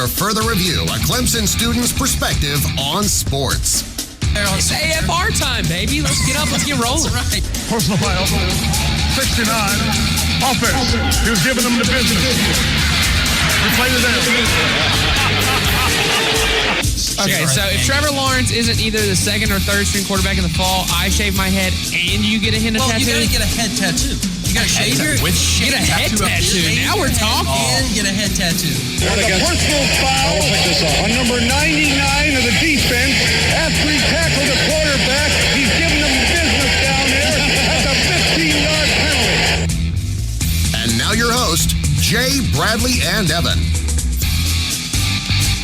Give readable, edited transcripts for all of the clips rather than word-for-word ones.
After further review, a Clemson student's perspective on sports. It's AFR time, baby. Let's get up. Let's get rolling. That's right. Personal foul, 69. Offense. He was giving them the business. We played it down. Okay, so if Trevor Lawrence isn't either the second or third string quarterback in the fall, I shave my head and you get a hint of tattoo? Well, you got to get a head tattoo. You got to shave your get a head tattoo. Now we're talking. And get a head tattoo. And a personal foul on number 99 of the defense. After he tackled the quarterback, he's giving them business down there. That's a 15-yard penalty. And now your host, Jay, Bradley, and Evan.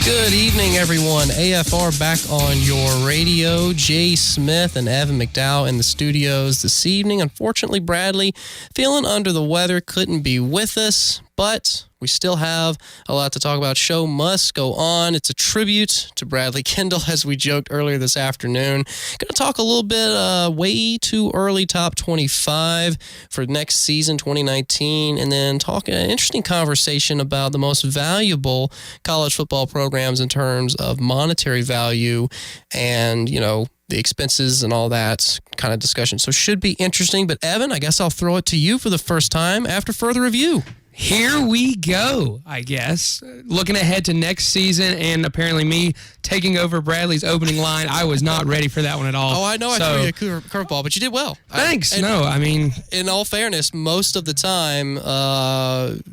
Good evening, everyone. AFR back on your radio. Jay Smith and Evan McDowell in the studios this evening. Unfortunately, Bradley, feeling under the weather, couldn't be with us, but we still have a lot to talk about. Show must go on. It's a tribute to Bradley Kendall, as we joked earlier this afternoon. Going to talk a little bit way too early top 25 for next season, 2019, and then talk an interesting conversation about the most valuable college football programs in terms of monetary value and, you know, the expenses and all that kind of discussion. So should be interesting. But Evan, I guess I'll throw it to you for the first time after further review. Here we go, I guess. Looking ahead to next season and apparently me taking over Bradley's opening line. I was not ready for that one at all. Oh, I know. I threw you a curveball, but you did well. Thanks. I mean, in all fairness, most of the time,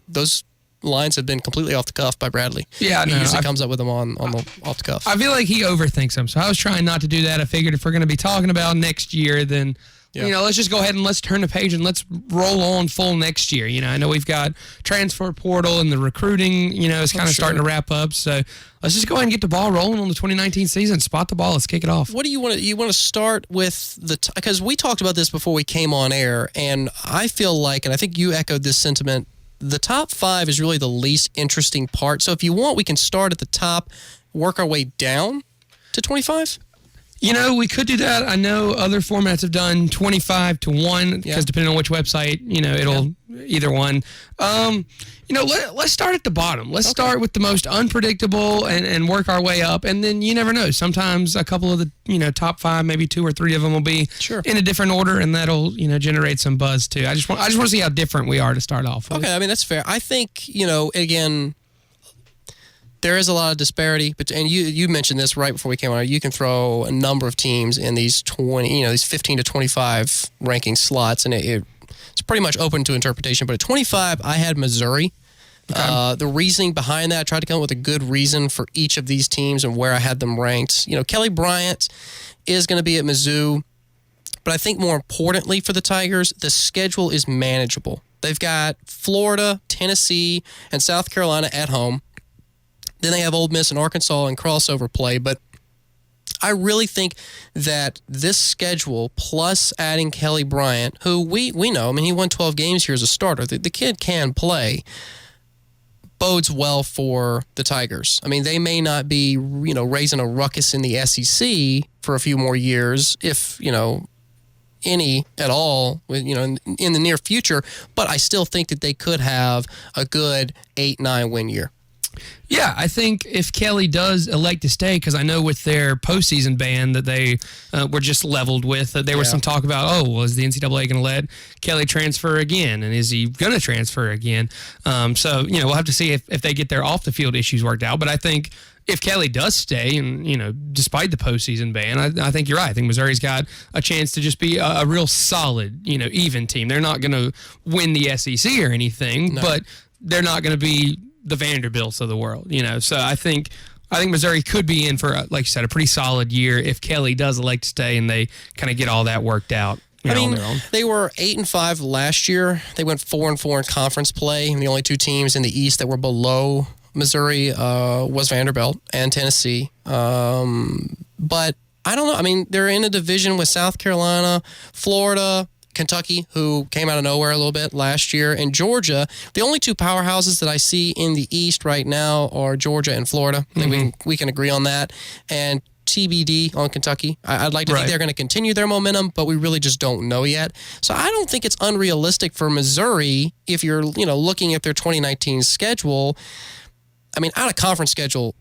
those lines have been completely off the cuff by Bradley. Yeah, he usually comes up with them on the off the cuff. I feel like he overthinks them, so I was trying not to do that. I figured if we're going to be talking about next year, then you know, let's just go ahead and let's turn the page and let's roll on full next year. You know, I know we've got transfer portal and the recruiting, you know, is kind of starting to wrap up. So let's just go ahead and get the ball rolling on the 2019 season. Spot the ball. Let's kick it off. What do you want to? You want to start with because we talked about this before we came on air, and I feel like, and I think you echoed this sentiment, the top 5 is really the least interesting part. So if you want, we can start at the top, work our way down to 25. You know, we could do that. I know other formats have done 25 to 1 because depending on which website, you know, it'll either one. You know, let's start at the bottom. Let's start with the most unpredictable and work our way up. And then you never know. Sometimes a couple of the, you know, top 5, maybe 2 or 3 of them will be in a different order, and that'll, you know, generate some buzz too. I just want to see how different we are to start off with. Okay, I mean, that's fair. I think, you know, again, there is a lot of disparity, and you mentioned this right before we came on. You can throw a number of teams in these 15 to 25 ranking slots, and it's pretty much open to interpretation. But at 25, I had Missouri. Okay. The reasoning behind that, I tried to come up with a good reason for each of these teams and where I had them ranked. You know, Kelly Bryant is going to be at Mizzou, but I think more importantly for the Tigers, the schedule is manageable. They've got Florida, Tennessee, and South Carolina at home. Then they have Ole Miss and Arkansas in crossover play. But I really think that this schedule, plus adding Kelly Bryant, who we know, I mean, he won 12 games here as a starter. The kid can play, bodes well for the Tigers. I mean, they may not be, you know, raising a ruckus in the SEC for a few more years, if, you know, any at all, you know, in the near future. But I still think that they could have a good 8-9 win year. Yeah, I think if Kelly does elect to stay, because I know with their postseason ban that they were just leveled with, there was some talk about, is the NCAA going to let Kelly transfer again? And is he going to transfer again? So, you know, we'll have to see if they get their off-the-field issues worked out. But I think if Kelly does stay, and, you know, despite the postseason ban, I think you're right. I think Missouri's got a chance to just be a real solid, you know, even team. They're not going to win the SEC or anything, but they're not going to be the Vanderbilts of the world, you know. So I think Missouri could be in for, like you said, a pretty solid year if Kelly does elect to stay and they kind of get all that worked out. I mean, they were 8-5 last year. They went 4-4 in conference play, and the only 2 teams in the East that were below Missouri was Vanderbilt and Tennessee. But I don't know. I mean, they're in a division with South Carolina, Florida, Kentucky, who came out of nowhere a little bit last year, and Georgia. The only 2 powerhouses that I see in the East right now are Georgia and Florida. I think we can agree on that. And TBD on Kentucky. I'd like to think they're going to continue their momentum, but we really just don't know yet. So I don't think it's unrealistic for Missouri, if you're, you know, looking at their 2019 schedule. I mean, out of conference schedule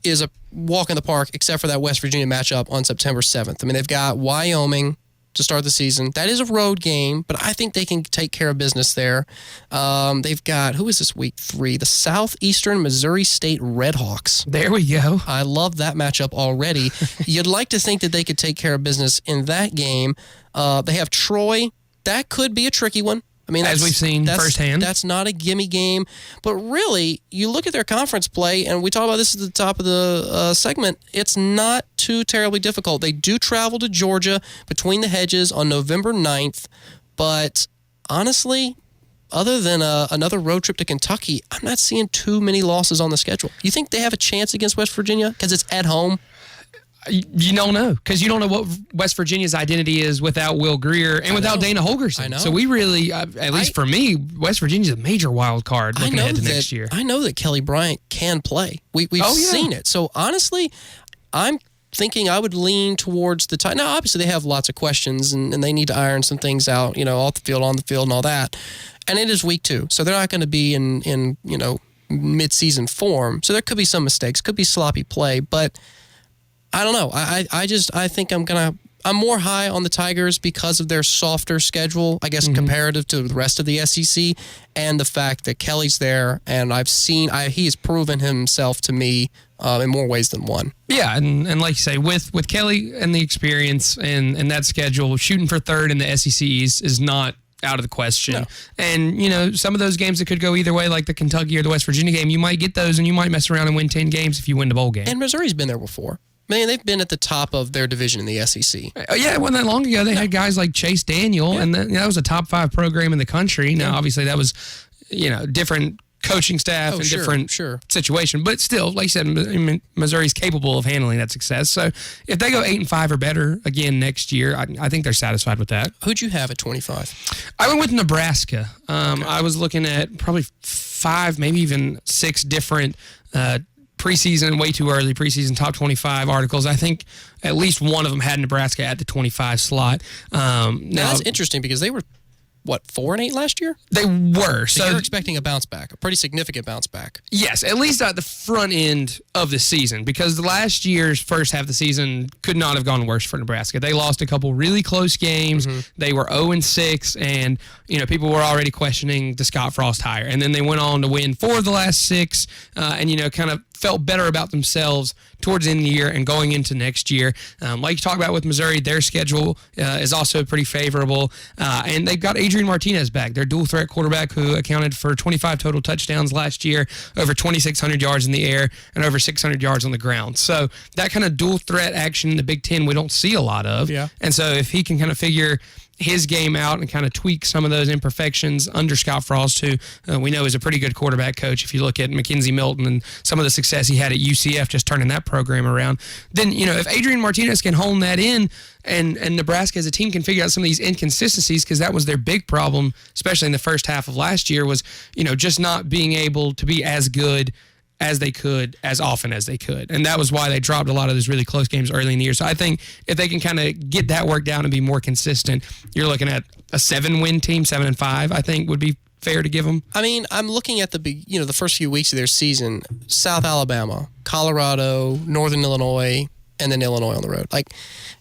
is a walk in the park, except for that West Virginia matchup on September 7th. I mean, they've got Wyoming to start the season. That is a road game, but I think they can take care of business there. They've got, who is this week 3? The Southeastern Missouri State Redhawks. There we go. I love that matchup already. You'd like to think that they could take care of business in that game. They have Troy. That could be a tricky one. I mean, as we've seen firsthand. That's not a gimme game. But really, you look at their conference play, and we talk about this at the top of the segment, it's not too terribly difficult. They do travel to Georgia between the hedges on November 9th. But honestly, other than another road trip to Kentucky, I'm not seeing too many losses on the schedule. You think they have a chance against West Virginia because it's at home? You don't know, because you don't know what West Virginia's identity is without Will Greer and without Dana Holgerson. I know. So we really, at least for me, West Virginia's a major wild card looking ahead to next year. I know that Kelly Bryant can play. We've seen it. So honestly, I'm thinking I would lean towards the Titans. Now, obviously, they have lots of questions, and they need to iron some things out, off the field, on the field, and all that. And it is week 2, so they're not going to be in mid-season form. So there could be some mistakes, could be sloppy play, but I don't know. I think I'm more high on the Tigers because of their softer schedule, I guess, comparative to the rest of the SEC, and the fact that Kelly's there, and he has proven himself to me in more ways than one. Yeah, and like you say, with Kelly and the experience and that schedule, shooting for third in the SEC East is not out of the question. No. And, some of those games that could go either way, like the Kentucky or the West Virginia game, you might get those and you might mess around and win 10 games if you win the bowl game. And Missouri's been there before. Man, they've been at the top of their division in the SEC. Yeah, it wasn't that long ago. They had guys like Chase Daniel, and that was a top 5 program in the country. Now, obviously, that was, different coaching staff and different situation. But still, like you said, Missouri's capable of handling that success. So if they go 8-5 or better again next year, I think they're satisfied with that. Who'd you have at 25? I went with Nebraska. I was looking at probably 5, maybe even 6 different preseason, way too early preseason top 25 articles. I think at least one of them had Nebraska at the 25 slot. Now that's interesting because they were, 4-8 last year? They were. So you're expecting a bounce back, a pretty significant bounce back. Yes, at least at the front end of the season, because the last year's first half of the season could not have gone worse for Nebraska. They lost a couple really close games. They were 0-6, and people were already questioning the Scott Frost hire. And then they went on to win 4 of the last 6, and kind of felt better about themselves towards the end of the year and going into next year. Like you talked about with Missouri, their schedule is also pretty favorable. And they've got Adrian Martinez back, their dual threat quarterback who accounted for 25 total touchdowns last year, over 2,600 yards in the air and over 600 yards on the ground. So that kind of dual threat action in the Big Ten we don't see a lot of. Yeah. And so if he can kind of figure his game out and kind of tweak some of those imperfections under Scott Frost, who we know is a pretty good quarterback coach. If you look at Mackenzie Milton and some of the success he had at UCF just turning that program around, then, if Adrian Martinez can hone that in and Nebraska as a team can figure out some of these inconsistencies, because that was their big problem, especially in the first half of last year, was, just not being able to be as good as they could, as often as they could. And that was why they dropped a lot of those really close games early in the year. So I think if they can kind of get that work down and be more consistent, you're looking at a 7-win team, 7-5, I think would be fair to give them. I mean, I'm looking at the first few weeks of their season, South Alabama, Colorado, Northern Illinois, and then Illinois on the road. Like,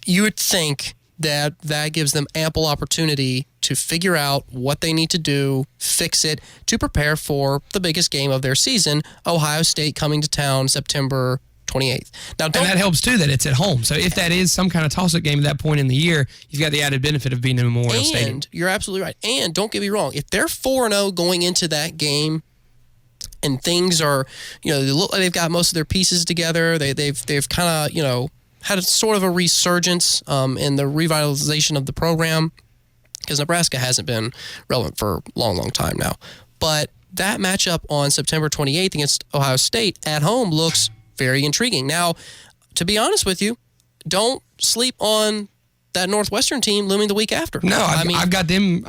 you would think that gives them ample opportunity to figure out what they need to do, fix it, to prepare for the biggest game of their season, Ohio State coming to town September 28th. Now, and that helps, too, that it's at home. So if that is some kind of toss-up game at that point in the year, you've got the added benefit of being in Memorial Stadium. And you're absolutely right. And don't get me wrong, if they're 4-0 going into that game, and things are, they look like they've got most of their pieces together, they've kind of, had a sort of a resurgence in the revitalization of the program, because Nebraska hasn't been relevant for a long, long time now. But that matchup on September 28th against Ohio State at home looks very intriguing. Now, to be honest with you, don't sleep on that Northwestern team looming the week after. No, I've got them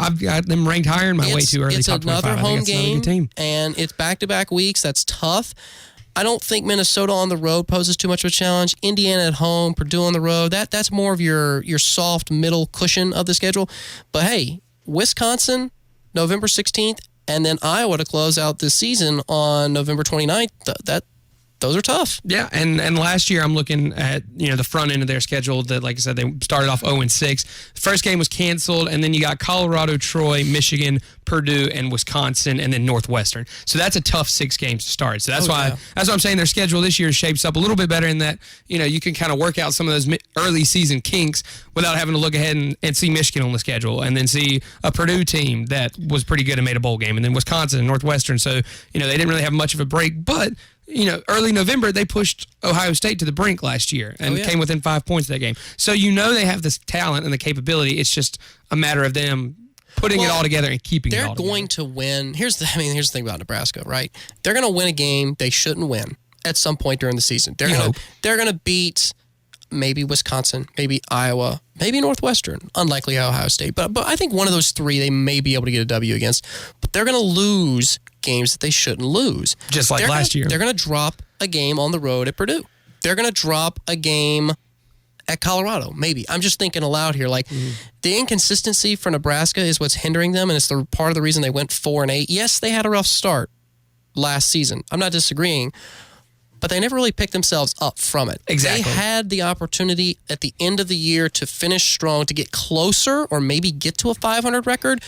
ranked higher in my way too early. It's top another 25. home game, team. And it's back-to-back weeks. That's tough. I don't think Minnesota on the road poses too much of a challenge. Indiana at home, Purdue on the road, that's more of your soft middle cushion of the schedule. But hey, Wisconsin, November 16th and then Iowa to close out this season on November 29th. Those are tough. Yeah, and last year I'm looking at the front end of their schedule. That, like I said, they started off 0-6. The first game was canceled, and then you got Colorado, Troy, Michigan, Purdue, and Wisconsin, and then Northwestern. So that's a tough 6 games to start. So that's why I'm saying their schedule this year shapes up a little bit better in that you can kind of work out some of those early season kinks without having to look ahead and see Michigan on the schedule, and then see a Purdue team that was pretty good and made a bowl game, and then Wisconsin and Northwestern. So they didn't really have much of a break, but early November, they pushed Ohio State to the brink last year and came within 5 points of that game. So they have this talent and the capability. It's just a matter of them putting it all together and keeping it all together. They're going to win. Here's the thing about Nebraska, right? They're going to win a game they shouldn't win at some point during the season. They're going to beat maybe Wisconsin, maybe Iowa, maybe Northwestern. Unlikely Ohio State. But I think one of those 3 they may be able to get a W against. But they're going to lose games that they shouldn't lose. Just like last year. They're going to drop a game on the road at Purdue. They're going to drop a game at Colorado, maybe. I'm just thinking aloud here. The inconsistency for Nebraska is what's hindering them, and it's part of the reason they went 4-8. Yes, they had a rough start last season. I'm not disagreeing, but they never really picked themselves up from it. Exactly. They had the opportunity at the end of the year to finish strong, to get closer, or maybe get to a 500 record,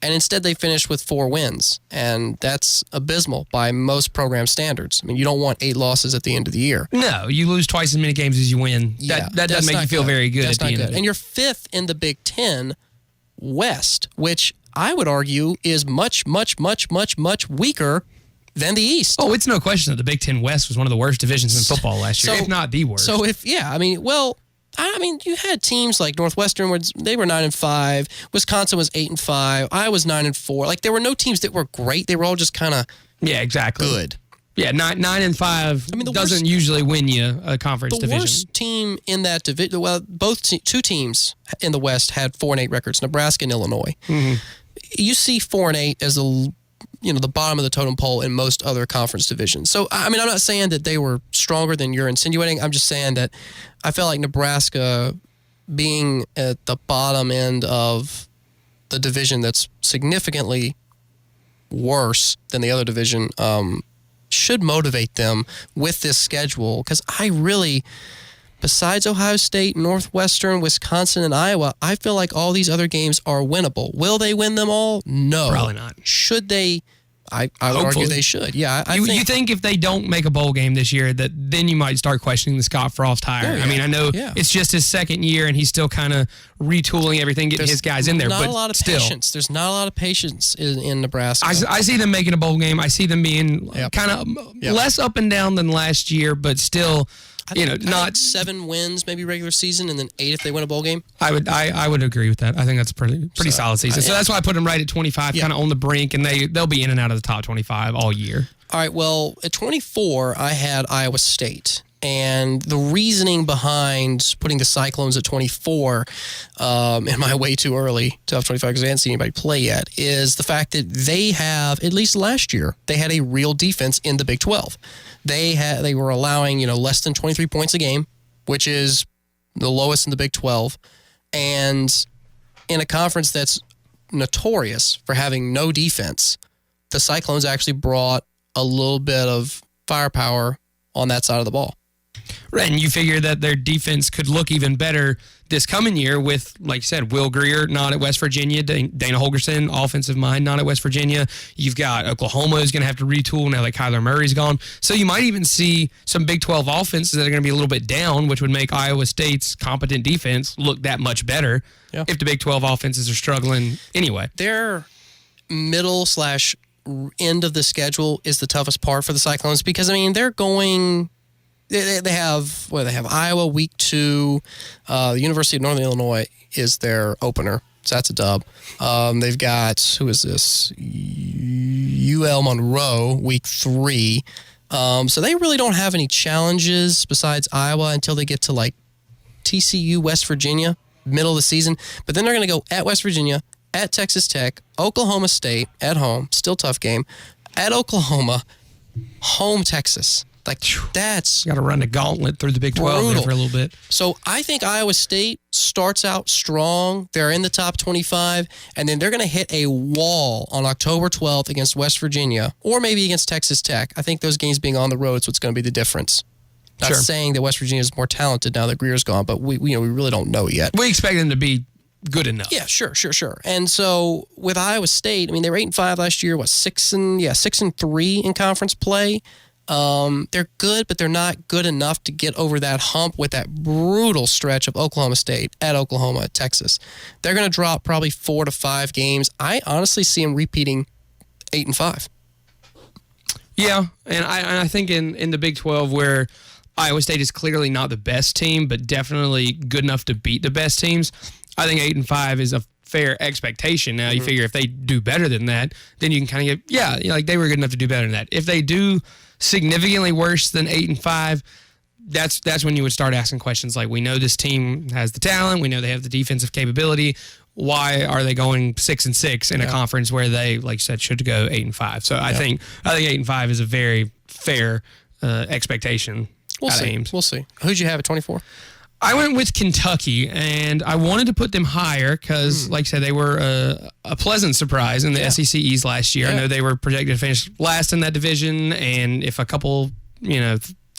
and instead they finished with 4 wins, and that's abysmal by most program standards. I mean, you don't want 8 losses at the end of the year. No, you lose twice as many games as you win. That doesn't make you feel very good at the end of it. And you're 5th in the Big Ten West, which I would argue is much, much, much, much, much weaker than the East. Oh, it's no question that the Big Ten West was one of the worst divisions in football last year, if not the worst. So you had teams like Northwestern where they were 9-5, Wisconsin was 8-5, Iowa was 9-4. There were no teams that were great. They were all just kind of good. Yeah, 9-5 doesn't usually win you a conference division. The worst team in that division, two teams in the West had 4-8 records, Nebraska and Illinois. Mm-hmm. You see 4-8 as the bottom of the totem pole in most other conference divisions. So, I'm not saying that they were stronger than you're insinuating. I'm just saying that I felt like Nebraska, being at the bottom end of the division that's significantly worse than the other division, should motivate them with this schedule. Because besides Ohio State, Northwestern, Wisconsin, and Iowa, I feel like all these other games are winnable. Will they win them all? No. Probably not. Should they? I would argue they should. Yeah, you think if they don't make a bowl game this year, that then you might start questioning the Scott Frost hire. I know it's just his second year, and he's still kind of retooling everything, getting his guys in there. There's not a lot of patience. There's not a lot of patience in Nebraska. I see them making a bowl game. I see them being kind of less up and down than last year, but still. Not 7 wins, maybe regular season, and then 8 if they win a bowl game. I would agree with that. I think that's a pretty solid season. So that's why I put them right at 25, kind of on the brink, and they'll be in and out of the top 25 all year. All right. Well, at 24, I had Iowa State. And the reasoning behind putting the Cyclones at 24 in my way too early, top 25, because I hadn't seen anybody play yet, is the fact that they have, at least last year, they had a real defense in the Big 12. They were allowing less than 23 points a game, which is the lowest in the Big 12. And in a conference that's notorious for having no defense, the Cyclones actually brought a little bit of firepower on that side of the ball. Right, and you figure that their defense could look even better this coming year with, like you said, Will Greer not at West Virginia, Dana Holgerson, offensive mind, not at West Virginia. You've got Oklahoma is going to have to retool now that Kyler Murray's gone. So you might even see some Big 12 offenses that are going to be a little bit down, which would make Iowa State's competent defense look that much better if the Big 12 offenses are struggling anyway. Their middle/end of the schedule is the toughest part for the Cyclones because, they're going... They have Iowa week 2. The University of Northern Illinois is their opener, so that's a dub. They've got, who is this? UL Monroe week 3. So they really don't have any challenges besides Iowa until they get to TCU, West Virginia, middle of the season. But then they're going to go at West Virginia, at Texas Tech, Oklahoma State at home, still tough game, at Oklahoma, home Texas. Like, that's Got to run the gauntlet through the Big 12 there brutal. for a little bit. So I think Iowa State starts out strong. They're in the top 25, and then they're going to hit a wall on October 12th against West Virginia, or maybe against Texas Tech. I think those games being on the road is what's going to be the difference. Not Sure. saying that West Virginia is more talented now that Greer's gone, but we really don't know yet. We expect them to be good enough. Yeah, sure. And so with Iowa State, I mean, they were 8-5 last year. 6-3 in conference play. They're good, but they're not good enough to get over that hump with that brutal stretch of Oklahoma State, at Oklahoma, at Texas. They're going to drop probably 4 to 5 games. I honestly see them repeating 8-5. Yeah, and I think in the Big 12 where Iowa State is clearly not the best team, but definitely good enough to beat the best teams, I think 8-5 is a fair expectation. Now, you figure if they do better than that, then you can kind of get, like they were good enough to do better than that. If they do significantly worse than 8-5, that's when you would start asking questions like, we know this team has the talent, we know they have the defensive capability. Why are they going 6-6 in a conference where they, like you said, should go 8-5? So I think 8-5 is a very fair expectation. We'll see. Who'd you have at 24? I went with Kentucky, and I wanted to put them higher because, like I said, they were a pleasant surprise in the SEC East last year. I know they were projected to finish last in that division, and if a couple,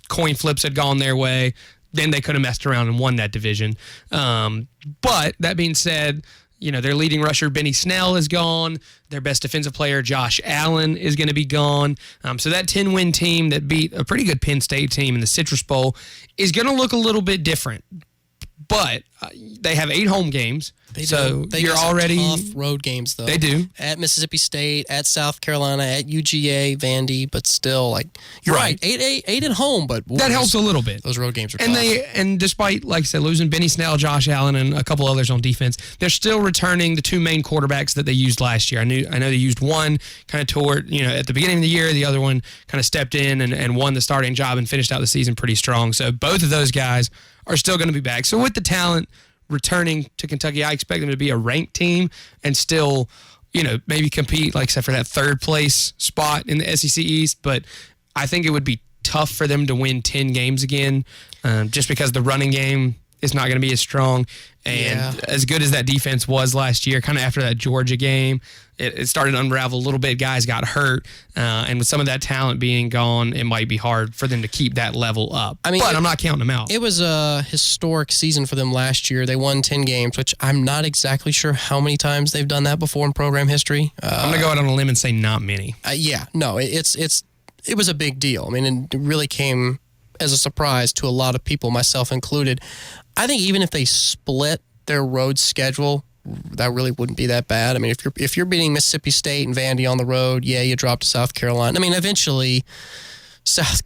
coin flips had gone their way, then they could have messed around and won that division. But that being said, their leading rusher, Benny Snell, is gone. Their best defensive player, Josh Allen, is going to be gone. So that 10-win team that beat a pretty good Penn State team in the Citrus Bowl is going to look a little bit different. But they have 8 home games. They you're got some already tough road games, though. They do. At Mississippi State, at South Carolina, at UGA, Vandy, but still, you're right. 8 at home, but boy, that helps a little bit. Those road games are and tough. And despite, like I said, losing Benny Snell, Josh Allen, and a couple others on defense, they're still returning the 2 main quarterbacks that they used last year. I know they used one kind of toward, at the beginning of the year. The other one kind of stepped in and won the starting job and finished out the season pretty strong. So both of those guys are still going to be back. So with the talent returning to Kentucky, I expect them to be a ranked team and still, maybe compete, like I said, for that 3rd place spot in the SEC East. But I think it would be tough for them to win 10 games again, just because the running game is not going to be as strong. And as good as that defense was last year, kind of after that Georgia game, it started to unravel a little bit. Guys got hurt. And with some of that talent being gone, it might be hard for them to keep that level up. But I'm not counting them out. It was a historic season for them last year. They won 10 games, which I'm not exactly sure how many times they've done that before in program history. I'm going to go out on a limb and say not many. It was a big deal. I mean, it really came as a surprise to a lot of people, myself included. I think even if they split their road schedule, that really wouldn't be that bad. I mean, if you're beating Mississippi State and Vandy on the road, you drop to South Carolina. I mean, eventually,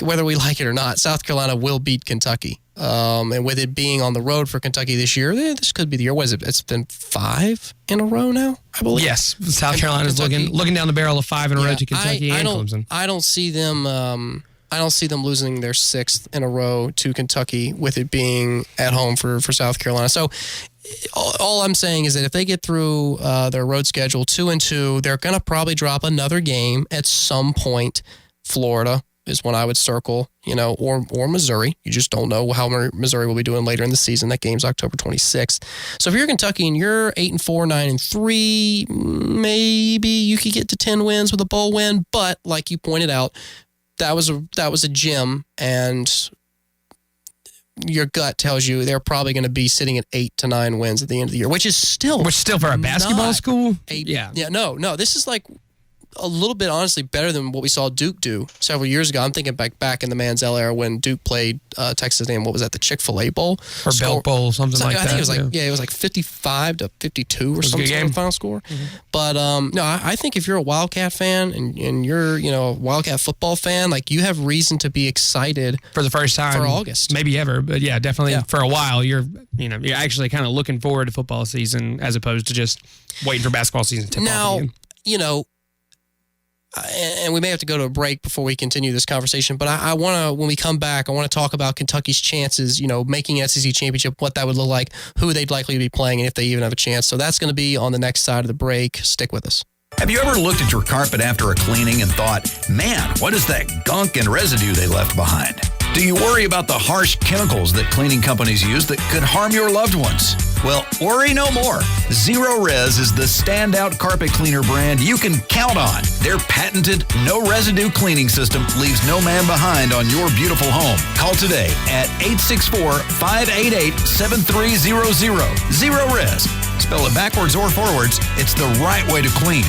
whether we like it or not, South Carolina will beat Kentucky. And with it being on the road for Kentucky this year, this could be the year. What is it? It's been 5 in a row now, I believe. Yes, South Carolina's looking down the barrel of 5 in a row to Kentucky and Clemson. I don't see them. I don't see them losing their 6th in a row to Kentucky with it being at home for South Carolina. So all I'm saying is that if they get through their road schedule 2-2, they're going to probably drop another game at some point. Florida is one I would circle, or Missouri. You just don't know how Missouri will be doing later in the season. That game's October 26th. So if you're Kentucky and you're 8-4, 9-3, maybe you could get to 10 wins with a bowl win. But like you pointed out, that was a gem, and your gut tells you they're probably going to be sitting at 8 to 9 wins at the end of the year, which is still for a basketball school. No. This is like a little bit, honestly, better than what we saw Duke do several years ago. I'm thinking back in the Manziel era when Duke played Texas A&M. What was that? The Chick-fil-A Bowl or Belk Bowl, something like that. I think it was it was like 55-52 or something in the final score. Mm-hmm. But no, I think if you're a Wildcat fan and you're a Wildcat football fan, like you have reason to be excited for the first time for August, maybe ever. But definitely for a while, you're actually kind of looking forward to football season as opposed to just waiting for basketball season to tip off again. And we may have to go to a break before we continue this conversation, but I want to, when we come back, I want to talk about Kentucky's chances, making an SEC championship, what that would look like, who they'd likely be playing, and if they even have a chance. So that's going to be on the next side of the break. Stick with us. Have you ever looked at your carpet after a cleaning and thought, man, what is that gunk and residue they left behind? Do you worry about the harsh chemicals that cleaning companies use that could harm your loved ones? Well, worry no more. Zero Res is the standout carpet cleaner brand you can count on. Their patented, no residue cleaning system leaves no man behind on your beautiful home. Call today at 864-588-7300. Zero Res. Spell it backwards or forwards. It's the right way to clean.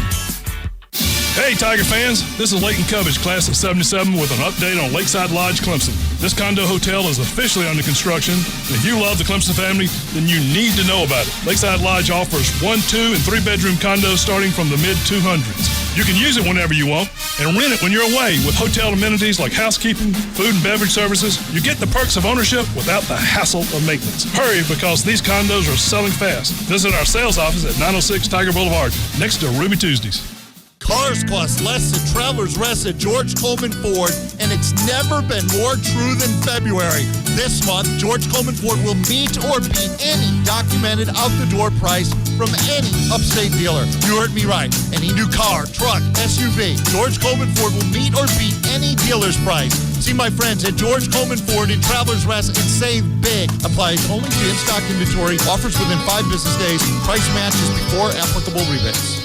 Hey, Tiger fans, this is Leighton Cubbage, class of 77, with an update on Lakeside Lodge, Clemson. This condo hotel is officially under construction, and if you love the Clemson family, then you need to know about it. Lakeside Lodge offers 1, 2, and 3-bedroom condos starting from the mid-200s. You can use it whenever you want and rent it when you're away with hotel amenities like housekeeping, food and beverage services. You get the perks of ownership without the hassle of maintenance. Hurry, because these condos are selling fast. Visit our sales office at 906 Tiger Boulevard, next to Ruby Tuesdays. Cars cost less than Travelers Rest at George Coleman Ford, and it's never been more true than February. This month, George Coleman Ford will meet or beat any documented out-the-door price from any upstate dealer. You heard me right. Any new car, truck, SUV, George Coleman Ford will meet or beat any dealer's price. See my friends at George Coleman Ford in Travelers Rest and save big. Applies only to in-stock inventory. Offers within 5 business days. Price matches before applicable rebates.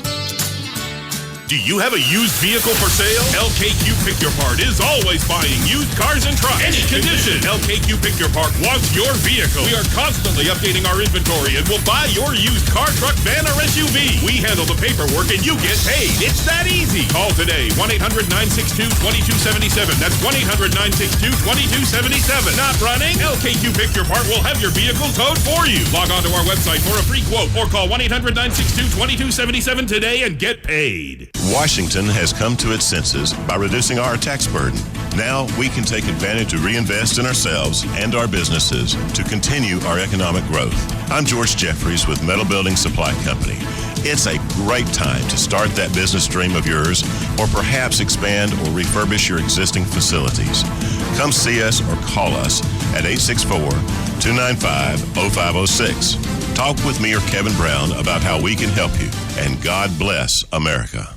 Do you have a used vehicle for sale? LKQ Pick Your Part is always buying used cars and trucks. Any condition. LKQ Pick Your Part wants your vehicle. We are constantly updating our inventory and will buy your used car, truck, van, or SUV. We handle the paperwork and you get paid. It's that easy. Call today. 1-800-962-2277. That's 1-800-962-2277. Not running? LKQ Pick Your Part will have your vehicle towed for you. Log on to our website for a free quote or call 1-800-962-2277 today and get paid. Washington has come to its senses by reducing our tax burden. Now we can take advantage to reinvest in ourselves and our businesses to continue our economic growth. I'm George Jeffries with Metal Building Supply Company. It's a great time to start that business dream of yours, or perhaps expand or refurbish your existing facilities. Come see us or call us at 864-295-0506. Talk with me or Kevin Brown about how we can help you, and God bless America.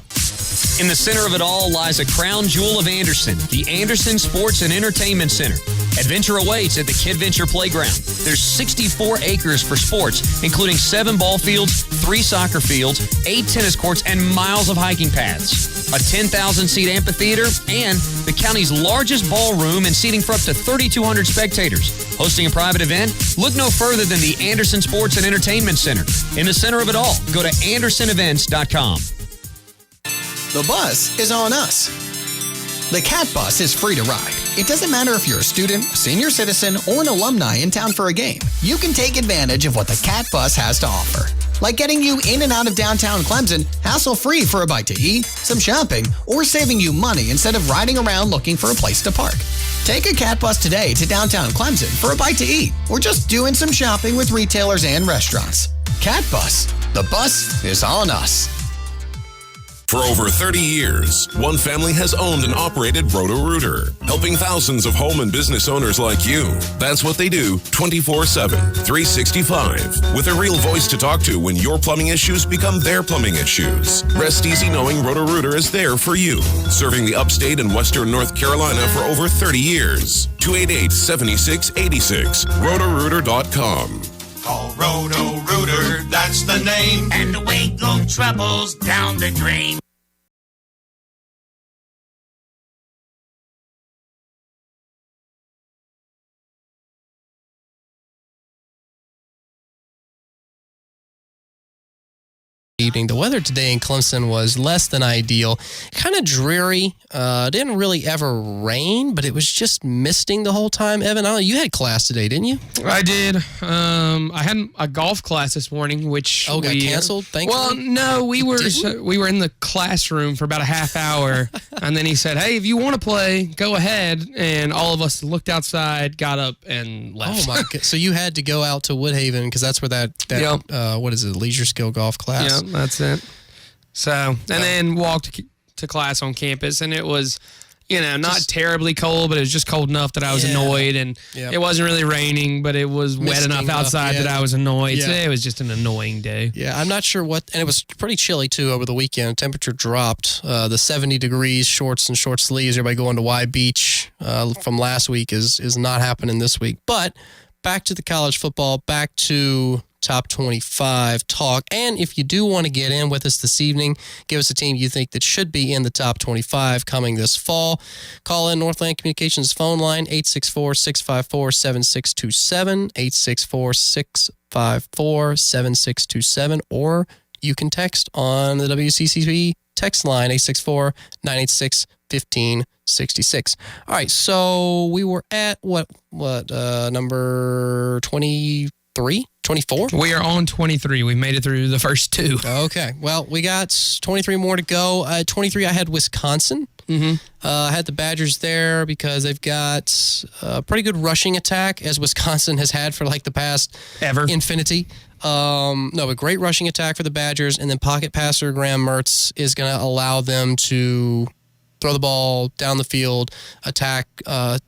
In the center of it all lies a crown jewel of Anderson, the Anderson Sports and Entertainment Center. Adventure awaits at the Kid Venture Playground. There's 64 acres for sports, including 7 ball fields, 3 soccer fields, 8 tennis courts, and miles of hiking paths. A 10,000-seat amphitheater and the county's largest ballroom and seating for up to 3,200 spectators. Hosting a private event? Look no further than the Anderson Sports and Entertainment Center. In the center of it all, go to andersonevents.com. The bus is on us. The CAT bus is free to ride. It doesn't matter if you're a student, a senior citizen, or an alumni in town for a game. You can take advantage of what the CAT bus has to offer. Like getting you in and out of downtown Clemson, hassle-free for a bite to eat, some shopping, or saving you money instead of riding around looking for a place to park. Take a CAT bus today to downtown Clemson for a bite to eat, or just doing some shopping with retailers and restaurants. CAT bus. The bus is on us. For over 30 years, one family has owned and operated Roto-Rooter, helping thousands of home and business owners like you. That's what they do 24/7, 365, with a real voice to talk to when your plumbing issues become their plumbing issues. Rest easy knowing Roto-Rooter is there for you, serving the upstate and western North Carolina for over 30 years. 288-7686, rotorooter.com. Call Roto-Rooter, that's the name, and away go troubles down the drain. Evening. The weather today in Clemson was less than ideal, kind of dreary. Didn't really ever rain, but it was just misting the whole time. Evan, you had class today, didn't you? I did. I had a golf class this morning, which got canceled. Well, no, we were in the classroom for about a half hour, and then he said, "Hey, if you want to play, go ahead." And all of us looked outside, got up, and left. Oh my God! So you had to go out to Woodhaven because that's where that what is it, leisure skill golf class? Yeah, that's it. So, and then walked to class on campus, and it was, not terribly cold, but it was just cold enough that I was annoyed. And it wasn't really raining, but it was wet enough outside that I was annoyed. Yeah. So it was just an annoying day. Yeah, I'm not sure what, and it was pretty chilly too over the weekend. Temperature dropped. The 70 degrees, shorts and short sleeves. Everybody going to Y Beach from last week is not happening this week. But back to the college football, back to top 25 talk. And if you do want to get in with us this evening, give us a team you think that should be in the top 25 coming this fall. Call in Northland Communications phone line, 864-654-7627, 864-654-7627, or you can text on the WCCP text line, 864-986-1566. All right, so we were at what number 23? 24? We are on 23. We made it through the first two. Okay. Well, we got 23 more to go. 23, I had Wisconsin. I had the Badgers there because they've got a pretty good rushing attack, as Wisconsin has had for like the past infinity. A great rushing attack for the Badgers, and then pocket passer Graham Mertz is going to allow them to throw the ball down the field, attack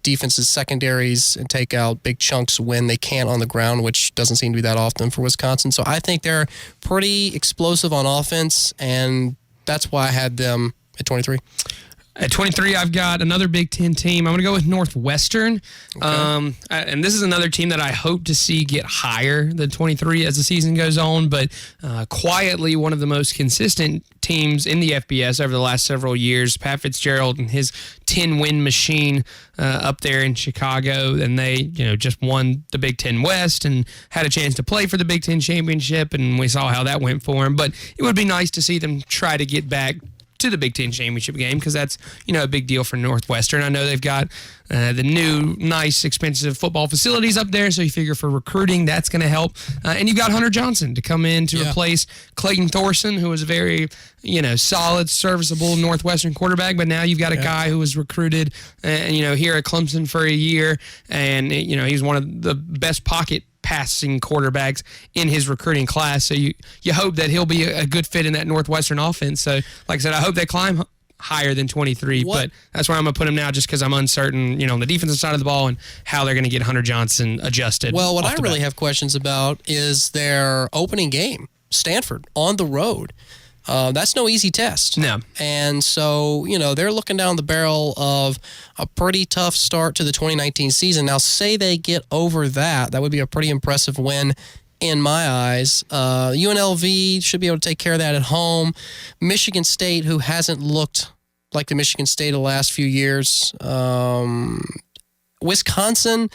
defenses, secondaries, and take out big chunks when they can't on the ground, which doesn't seem to be that often for Wisconsin. So I think they're pretty explosive on offense, and that's why I had them at 23. At 23, I've got another Big Ten team. I'm going to go with Northwestern. Okay. And this is another team that I hope to see get higher than 23 as the season goes on, but quietly one of the most consistent teams in the FBS over the last several years. Pat Fitzgerald and his 10-win machine up there in Chicago, and they just won the Big Ten West and had a chance to play for the Big Ten Championship, and we saw how that went for them. But it would be nice to see them try to get back to the Big Ten Championship game, because that's a big deal for Northwestern. I know they've got the new nice expensive football facilities up there, so you figure for recruiting that's going to help. And you've got Hunter Johnson to come in to replace Clayton Thorson, who was a very solid, serviceable Northwestern quarterback, but now you've got a guy who was recruited here at Clemson for a year, and he's one of the best pocket passing quarterbacks in his recruiting class. So you hope that he'll be a good fit in that Northwestern offense. So like I said, I hope they climb higher than 23, but that's where I'm going to put him now, just because I'm uncertain, on the defensive side of the ball and how they're going to get Hunter Johnson adjusted. Well, what I really have questions about is their opening game, Stanford, on the road. That's no easy test. No. And so, they're looking down the barrel of a pretty tough start to the 2019 season. Now, say they get over that. That would be a pretty impressive win in my eyes. UNLV should be able to take care of that at home. Michigan State, who hasn't looked like the Michigan State of the last few years. Wisconsin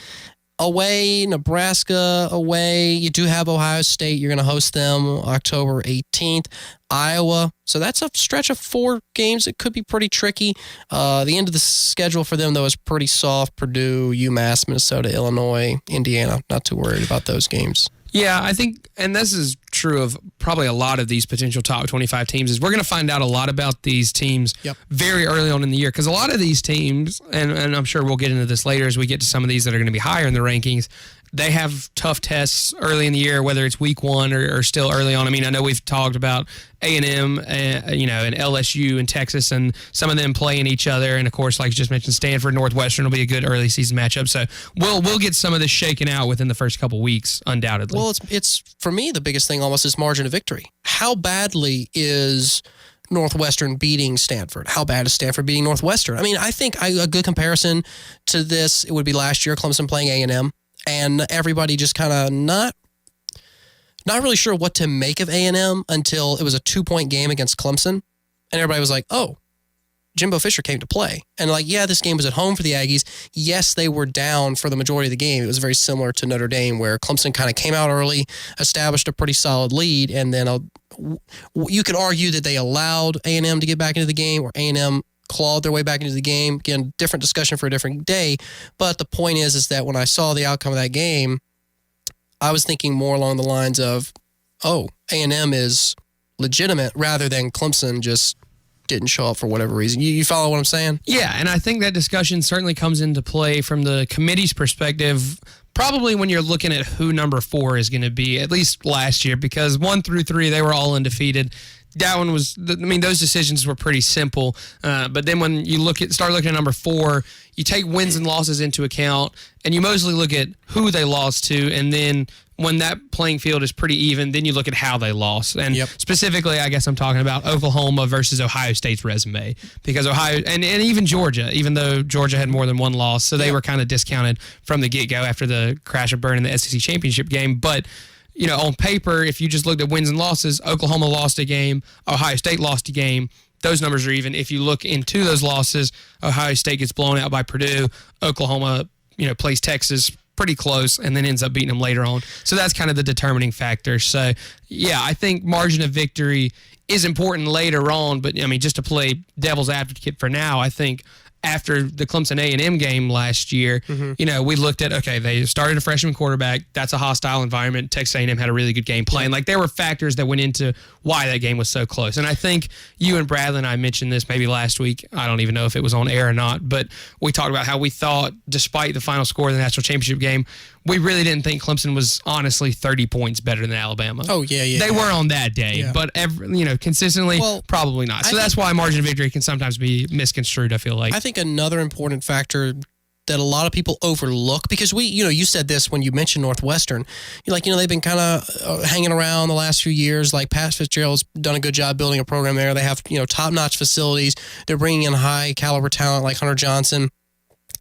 away, Nebraska away. You do have Ohio State. You're going to host them October 18th. Iowa. So that's a stretch of 4 games. It could be pretty tricky. The end of the schedule for them, though, is pretty soft. Purdue, UMass, Minnesota, Illinois, Indiana. Not too worried about those games. Yeah, I think, and this is true of probably a lot of these potential top 25 teams, is we're going to find out a lot about these teams very early on in the year, because a lot of these teams, and I'm sure we'll get into this later as we get to some of these that are going to be higher in the rankings, they have tough tests early in the year, whether it's week 1 or still early on. I mean, I know we've talked about A&M, and LSU and Texas, and some of them playing each other. And of course, like you just mentioned, Stanford, Northwestern will be a good early season matchup. So we'll get some of this shaken out within the first couple weeks, undoubtedly. Well, it's for me, the biggest thing almost is margin of victory. How badly is Northwestern beating Stanford? How bad is Stanford beating Northwestern? I mean, I think a good comparison to this, it would be last year, Clemson playing A&M. And everybody just kind of not really sure what to make of A&M until it was a 2-point game against Clemson. And everybody was like, oh, Jimbo Fisher came to play. And this game was at home for the Aggies. Yes, they were down for the majority of the game. It was very similar to Notre Dame, where Clemson kind of came out early, established a pretty solid lead, and then you could argue that they allowed A&M to get back into the game, or A&M clawed their way back into the game. Again, different discussion for a different day. But the point is that when I saw the outcome of that game, I was thinking more along the lines of, oh, A&M is legitimate, rather than Clemson just didn't show up for whatever reason. You follow what I'm saying? Yeah, and I think that discussion certainly comes into play from the committee's perspective, probably when you're looking at who number 4 is going to be, at least last year, because 1 through 3, they were all undefeated. that one was, those decisions were pretty simple. But then when you start looking at number 4, you take wins and losses into account, and you mostly look at who they lost to, and then when that playing field is pretty even, then you look at how they lost. And specifically, I guess I'm talking about Oklahoma versus Ohio State's resume, because Ohio and even Georgia, even though Georgia had more than one loss, so they were kind of discounted from the get-go after the crash and burn in the SEC championship game. But on paper, if you just looked at wins and losses, Oklahoma lost a game, Ohio State lost a game. Those numbers are even. If you look into those losses, Ohio State gets blown out by Purdue. Oklahoma, plays Texas pretty close and then ends up beating them later on. So that's kind of the determining factor. So, yeah, I think margin of victory is important later on. But, just to play devil's advocate for now, I think after the Clemson A&M game last year, we looked at, okay, they started a freshman quarterback. That's a hostile environment. Texas A&M had a really good game playing. Like, there were factors that went into why that game was so close. And I think you and Bradley and I mentioned this maybe last week. I don't even know if it was on air or not, but we talked about how we thought, despite the final score of the national championship game, we really didn't think Clemson was honestly 30 points better than Alabama. Oh, yeah. They were on that day, but consistently, probably not. So that's why margin of victory can sometimes be misconstrued, I feel like. I think another important factor that a lot of people overlook, because you said this when you mentioned Northwestern, they've been kind of hanging around the last few years. Like, Pat Fitzgerald's done a good job building a program there. They have, top-notch facilities. They're bringing in high-caliber talent like Hunter Johnson.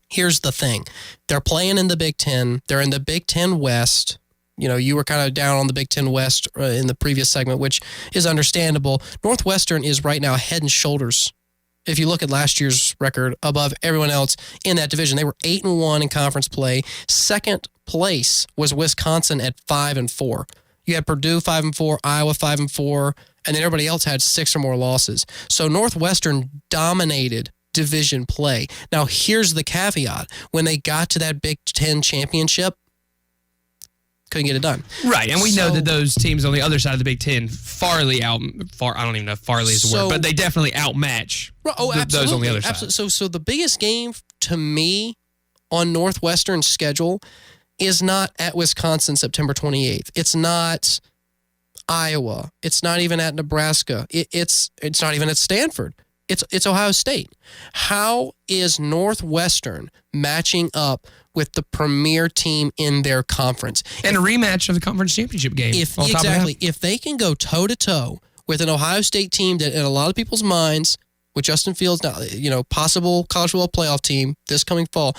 Here's the thing. They're playing in the Big Ten. They're in the Big Ten West. You were kind of down on the Big Ten West in the previous segment, which is understandable. Northwestern is right now head and shoulders, if you look at last year's record, above everyone else in that division. They were 8-1 in conference play. Second place was Wisconsin at 5-4. You had Purdue 5-4, Iowa 5-4, and then everybody else had 6 or more losses. So Northwestern dominated division play. Now, here's the caveat. When they got to that Big Ten championship, couldn't get it done. Right, and we know that those teams on the other side of the Big Ten I don't even know if farly is the word, but they definitely outmatch those on the other side. So the biggest game to me on Northwestern's schedule is not at Wisconsin September 28th. It's not Iowa. It's not even at Nebraska. It's not even at Stanford. It's Ohio State. How is Northwestern matching up with the premier team in their conference? And a rematch of the conference championship game. If they can go toe-to-toe with an Ohio State team that in a lot of people's minds, with Justin Fields, possible college football playoff team this coming fall,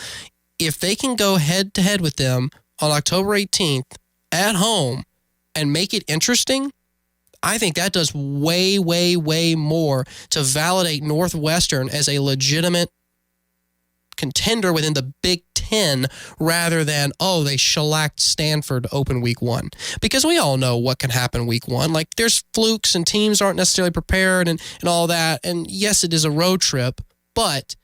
if they can go head-to-head with them on October 18th at home and make it interesting, I think that does way, way, way more to validate Northwestern as a legitimate contender within the Big Ten rather than, they shellacked Stanford open week 1. Because we all know what can happen week 1. Like, there's flukes and teams aren't necessarily prepared and all that. And yes, it is a road trip, but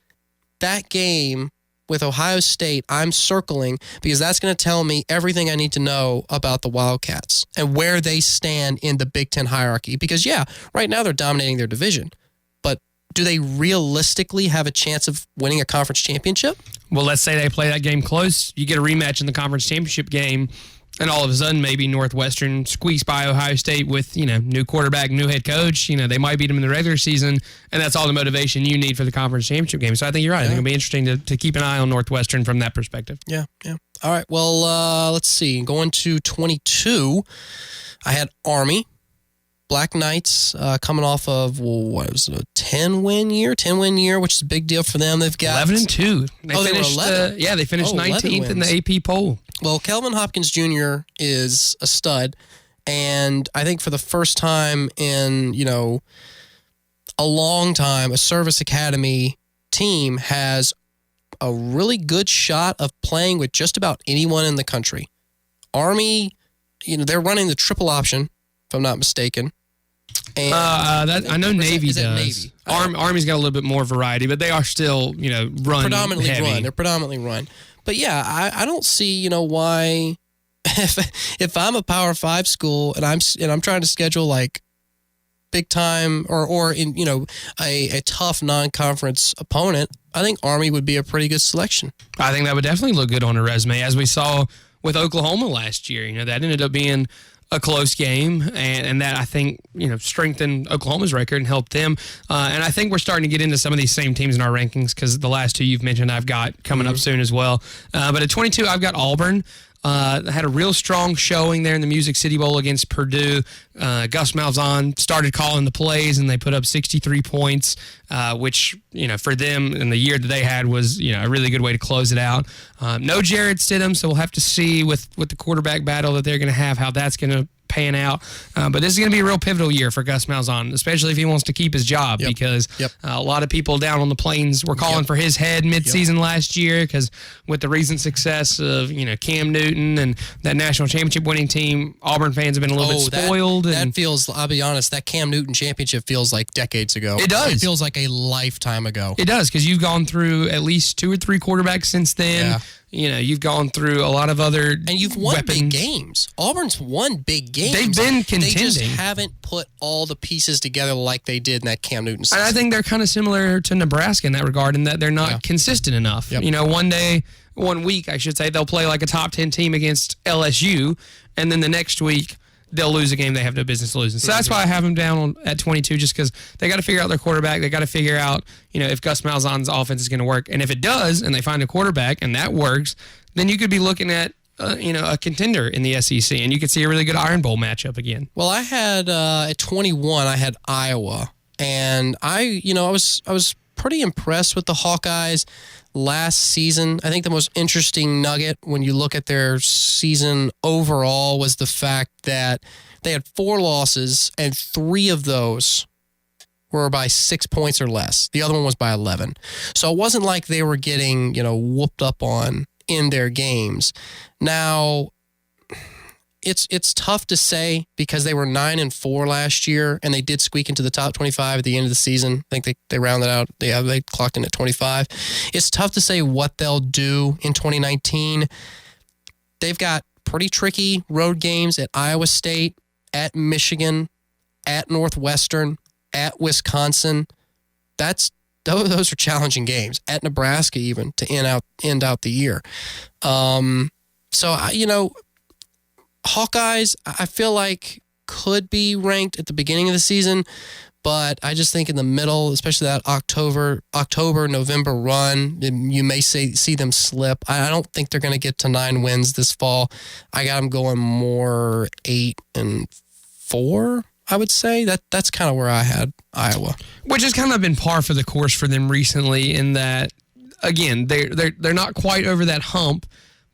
that game with Ohio State, I'm circling because that's going to tell me everything I need to know about the Wildcats and where they stand in the Big Ten hierarchy. Because, right now they're dominating their division. But do they realistically have a chance of winning a conference championship? Well, let's say they play that game close. You get a rematch in the conference championship game, and all of a sudden maybe Northwestern squeaks by Ohio State with, new quarterback, new head coach. They might beat them in the regular season, and that's all the motivation you need for the conference championship game. So I think you're right. I think it'll be interesting to keep an eye on Northwestern from that perspective. Yeah. All right, well, let's see. Going to 22, I had Army. Black Knights coming off of, what was it, a 10-win year, which is a big deal for them. They've got 11-2. They finished 11. They finished 19th in the AP poll. Well, Kelvin Hopkins Jr. is a stud, and I think for the first time in, a long time, a service academy team has a really good shot of playing with just about anyone in the country. Army, they're running the triple option, if I'm not mistaken. And I know Navy does. Navy? Army's got a little bit more variety, but they are still, run predominantly heavy. run. They're predominantly run. But I don't see, why if I'm a Power 5 school and I'm trying to schedule like big time or in a tough non-conference opponent, I think Army would be a pretty good selection. I think that would definitely look good on a resume, as we saw with Oklahoma last year. That ended up being a close game, and that I think strengthened Oklahoma's record and helped them. And I think we're starting to get into some of these same teams in our rankings because the last two you've mentioned I've got coming up soon as well. But at 22, I've got Auburn. Had a real strong showing there in the Music City Bowl against Purdue. Gus Malzahn started calling the plays, and they put up 63 points, which, for them in the year that they had was, a really good way to close it out. No Jarrett Stidham, so we'll have to see with the quarterback battle that they're going to have how that's going to pan out. But this is going to be a real pivotal year for Gus Malzahn, especially if he wants to keep his job, because a lot of people down on the Plains were calling for his head midseason last year because with the recent success of, Cam Newton and that national championship winning team, Auburn fans have been a little bit spoiled. That feels, I'll be honest, that Cam Newton championship feels like decades ago. It does. It feels like a lifetime ago. It does, because you've gone through at least 2 or 3 quarterbacks since then. You've gone through a lot of other and you've won weapons. Big games. Auburn's won big games. They've been contending. They just haven't put all the pieces together like they did in that Cam Newton season. And I think they're kind of similar to Nebraska in that regard, in that they're not consistent enough. One week, I should say, they'll play like a top 10 team against LSU, and then the next week they'll lose a game they have no business losing. So that's why I have them down at 22, just because they got to figure out their quarterback. They got to figure out, if Gus Malzahn's offense is going to work. And if it does, and they find a quarterback and that works, then you could be looking at, a contender in the SEC, and you could see a really good Iron Bowl matchup again. Well, I had at 21, I had Iowa, and I was pretty impressed with the Hawkeyes last season. I think the most interesting nugget when you look at their season overall was the fact that they had 4 losses, and 3 of those were by 6 points or less. The other one was by 11. So it wasn't like they were getting, whooped up on in their games. Now, it's tough to say because they were 9-4 last year, and they did squeak into the top 25 at the end of the season. I think they rounded out. They clocked in at 25. It's tough to say what they'll do in 2019. They've got pretty tricky road games at Iowa State, at Michigan, at Northwestern, at Wisconsin. Those are challenging games. At Nebraska, even to end out the year. Hawkeyes, I feel like could be ranked at the beginning of the season, but I just think in the middle, especially that October, November run, you may see them slip. I don't think they're going to get to 9 wins this fall. I got them going more 8-4. I would say that's kind of where I had Iowa, which has kind of been par for the course for them recently. In that, again, they're not quite over that hump,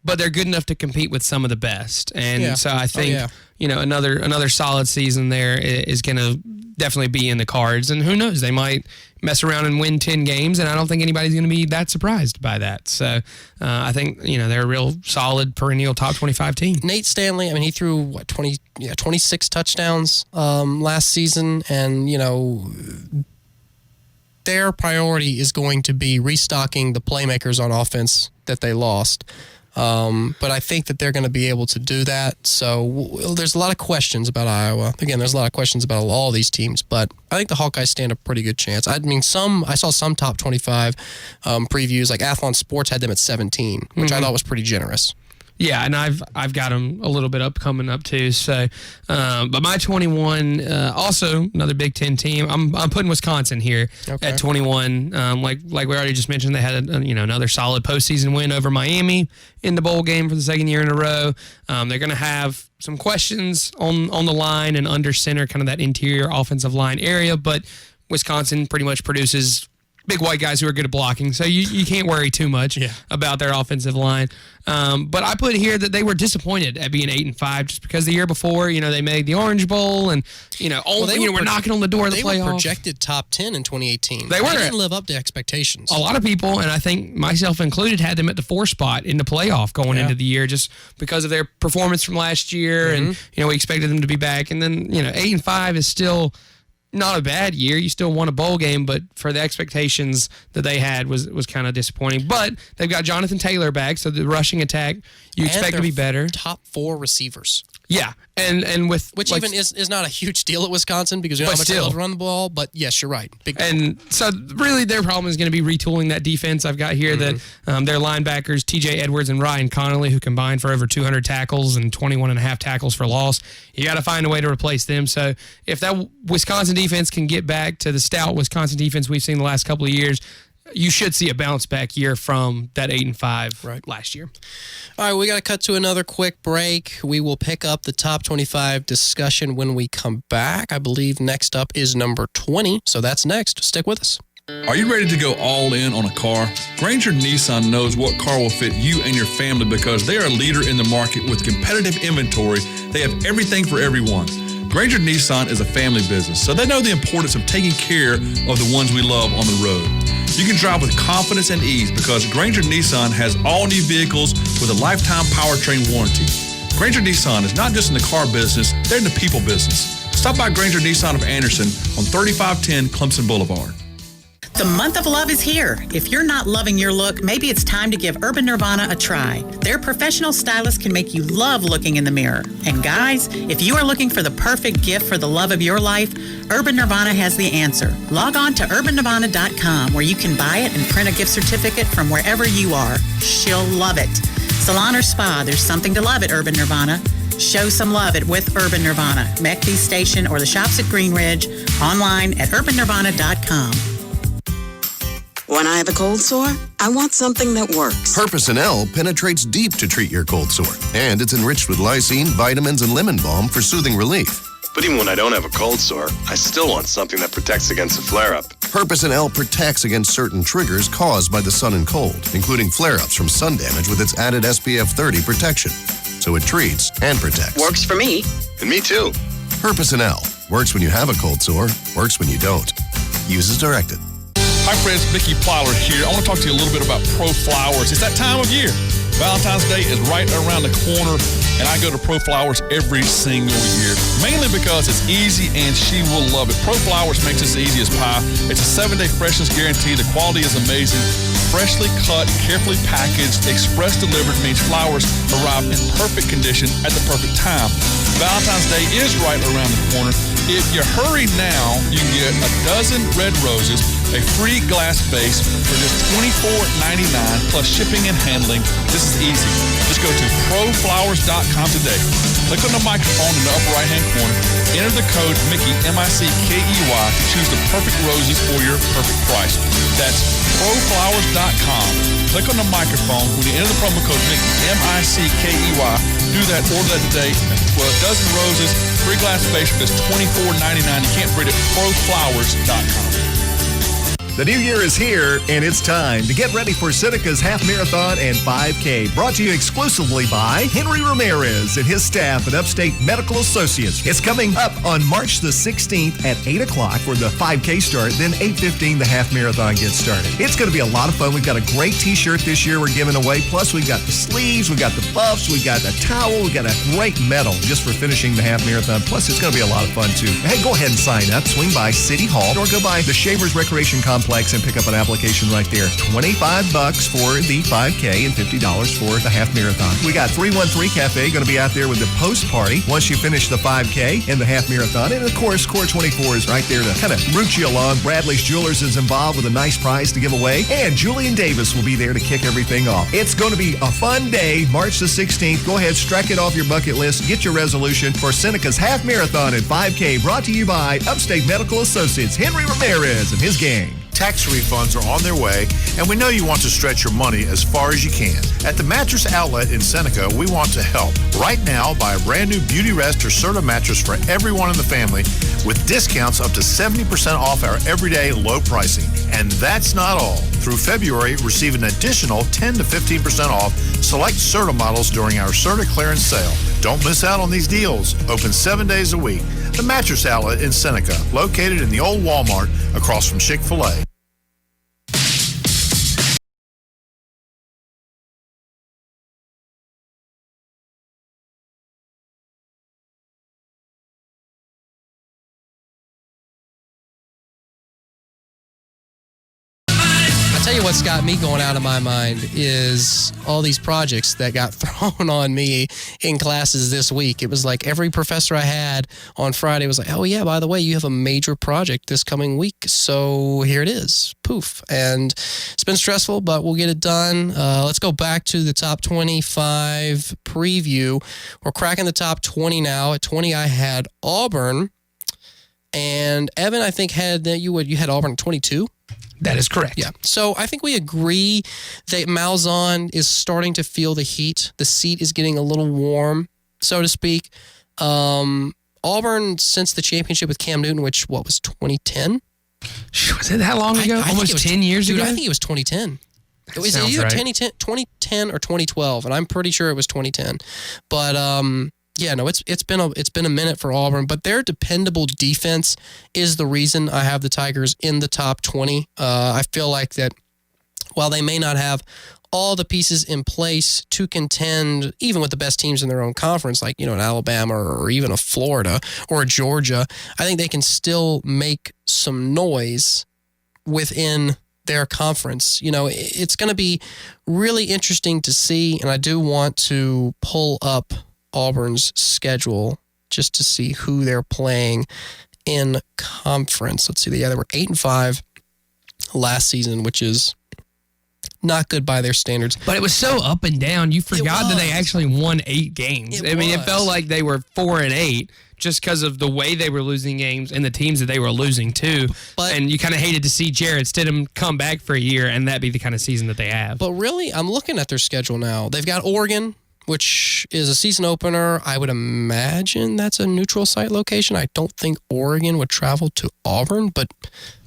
but they're good enough to compete with some of the best. And so I think another solid season there is going to definitely be in the cards. And who knows, they might mess around and win 10 games, and I don't think anybody's going to be that surprised by that. So I think they're a real solid perennial top 25 team. Nate Stanley, he threw 26 touchdowns last season, and their priority is going to be restocking the playmakers on offense that they lost. But I think that they're going to be able to do that. So there's a lot of questions about Iowa. Again, there's a lot of questions about all these teams, but I think the Hawkeyes stand a pretty good chance. I saw some top 25 previews, like Athlon Sports had them at 17, which I thought was pretty generous. Yeah, and I've got them a little bit coming up too. So, but my 21, also another Big Ten team. I'm putting Wisconsin here at 21. Like we already just mentioned, they had another solid postseason win over Miami in the bowl game for the second year in a row. They're going to have some questions on the line and under center, kind of that interior offensive line area, but Wisconsin pretty much produces big white guys who are good at blocking, so you can't worry too much about their offensive line. But I put here that they were disappointed at being 8-5 just because the year before, they made the Orange Bowl, and we're knocking on the door of the playoff. They were projected top 10 in 2018. They didn't live up to expectations. A lot of people, and I think myself included, had them at the 4 spot in the playoff going into the year just because of their performance from last year, and we expected them to be back. And then 8-5 is still not a bad year. You still won a bowl game, but for the expectations that they had was kind of disappointing. But they've got Jonathan Taylor back, so the rushing attack you expect to be better. Top 4 receivers. Yeah, and with which even is not a huge deal at Wisconsin because you know how much they love to run the ball. But yes, you're right. Big and so really their problem is going to be retooling that defense. I've got here that their linebackers T.J. Edwards and Ryan Connolly, who combined for over 200 tackles and 21 and a half tackles for loss. You got to find a way to replace them. So if that Wisconsin defense can get back to the stout Wisconsin defense we've seen the last couple of years, you should see a bounce back year from that 8-5 last year. All right, we got to cut to another quick break. We will pick up the top 25 discussion when we come back. I believe next up is number 20, so that's next. Stick with us. Are you ready to go all in on a car? Granger Nissan knows what car will fit you and your family because they are a leader in the market with competitive inventory. They have everything for everyone. Granger Nissan is a family business, so they know the importance of taking care of the ones we love on the road. You can drive with confidence and ease because Granger Nissan has all new vehicles with a lifetime powertrain warranty. Granger Nissan is not just in the car business, they're in the people business. Stop by Granger Nissan of Anderson on 3510 Clemson Boulevard. The month of love is here. If you're not loving your look, maybe it's time to give Urban Nirvana a try. Their professional stylists can make you love looking in the mirror. And guys, if you are looking for the perfect gift for the love of your life, Urban Nirvana has the answer. Log on to urbannirvana.com where you can buy it and print a gift certificate from wherever you are. She'll love it. Salon or spa, there's something to love at Urban Nirvana. Show some love at With Urban Nirvana, McBee Station, or the shops at Green Ridge, online at urbannirvana.com. When I have a cold sore, I want something that works. Purpose L penetrates deep to treat your cold sore, and it's enriched with lysine, vitamins, and lemon balm for soothing relief. But even when I don't have a cold sore, I still want something that protects against a flare-up. Purpose L protects against certain triggers caused by the sun and cold, including flare-ups from sun damage with its added SPF 30 protection. So it treats and protects. Works for me. And me too. Purpose L works when you have a cold sore, works when you don't. Use as directed. Hi friends, Mickey Plyler here. I want to talk to you a little bit about Pro Flowers. It's that time of year. Valentine's Day is right around the corner, and I go to Pro Flowers every single year, mainly because it's easy and she will love it. Pro Flowers makes it as easy as pie. It's a 7-day freshness guarantee. The quality is amazing. Freshly cut, carefully packaged, express delivered means flowers arrive in perfect condition at the perfect time. Valentine's Day is right around the corner. If you hurry now, you can get a dozen red roses, a free glass vase for just $24.99 plus shipping and handling. This is easy. Just go to proflowers.com today. Click on the microphone in the upper right-hand corner. Enter the code Mickey, M-I-C-K-E-Y, to choose the perfect roses for your perfect price. That's proflowers.com. Click on the microphone. When you enter the promo code Mickey, M-I-C-K-E-Y, do that, order that today. For a dozen roses, free glass vase for just $24.99. You can't beat it. Proflowers.com. The new year is here, and it's time to get ready for Seneca's Half Marathon and 5K, brought to you exclusively by Henry Ramirez and his staff at Upstate Medical Associates. It's coming up on March the 16th at 8 o'clock for the 5K start, then 8:15 the Half Marathon gets started. It's going to be a lot of fun. We've got a great t-shirt this year we're giving away, plus we've got the sleeves, we've got the buffs, we've got a towel, we've got a great medal just for finishing the Half Marathon, plus it's going to be a lot of fun too. Hey, go ahead and sign up, swing by City Hall, or go by the Shavers Recreation Complex and pick up an application right there. $25 for the 5K and $50 for the half marathon. We got 313 Cafe going to be out there with the post party once you finish the 5K and the half marathon. And of course, Core 24 is right there to kind of root you along. Bradley's Jewelers is involved with a nice prize to give away. And Julian Davis will be there to kick everything off. It's going to be a fun day, March the 16th. Go ahead, strike it off your bucket list. Get your resolution for Seneca's half marathon and 5K, brought to you by Upstate Medical Associates, Henry Ramirez and his gang. Tax refunds are on their way, and we know you want to stretch your money as far as you can. At the Mattress Outlet in Seneca, we want to help. Right now, buy a brand new Beauty Rest or Serta mattress for everyone in the family with discounts up to 70% off our everyday low pricing. And that's not all. Through February, receive an additional 10 to 15% off select Serta models during our Serta clearance sale. Don't miss out on these deals. Open 7 days a week. The Mattress Outlet in Seneca, located in the old Walmart across from Chick-fil-A. tell you what's got me going out of my mind is all these projects that got thrown on me in classes this week. It was like every professor I had on Friday was like, oh yeah, by the way, you have a major project this coming week. So here it is. Poof. And it's been stressful, but we'll get it done. Let's go back to the top 25 preview. We're cracking the top 20 now. At 20, I had Auburn. And Evan, I think you had Auburn at 22. That is correct. Yeah. So I think we agree that Malzahn is starting to feel the heat. The seat is getting a little warm, so to speak. Auburn, since the championship with Cam Newton, which, was 2010? Was it that long ago? Almost 10 years ago? I think it was 2010. It was sounds either right. 2010 or 2012, and I'm pretty sure it was 2010. But yeah, no, it's been a minute for Auburn, but their dependable defense is the reason I have the Tigers in the top 20. I feel like that while they may not have all the pieces in place to contend, even with the best teams in their own conference, like, an Alabama or even a Florida or a Georgia, I think they can still make some noise within their conference. It's going to be really interesting to see, and I do want to pull up Auburn's schedule just to see who they're playing in conference. Let's see. They were 8-5 last season, which is not good by their standards. But it was so up and down. You forgot that they actually won 8 games. It felt like they were 4-8 just because of the way they were losing games and the teams that they were losing to. And you kind of hated to see Jarrett Stidham come back for a year and that be the kind of season that they have. But really, I'm looking at their schedule now. They've got Oregon, which is a season opener. I would imagine that's a neutral site location. I don't think Oregon would travel to Auburn, but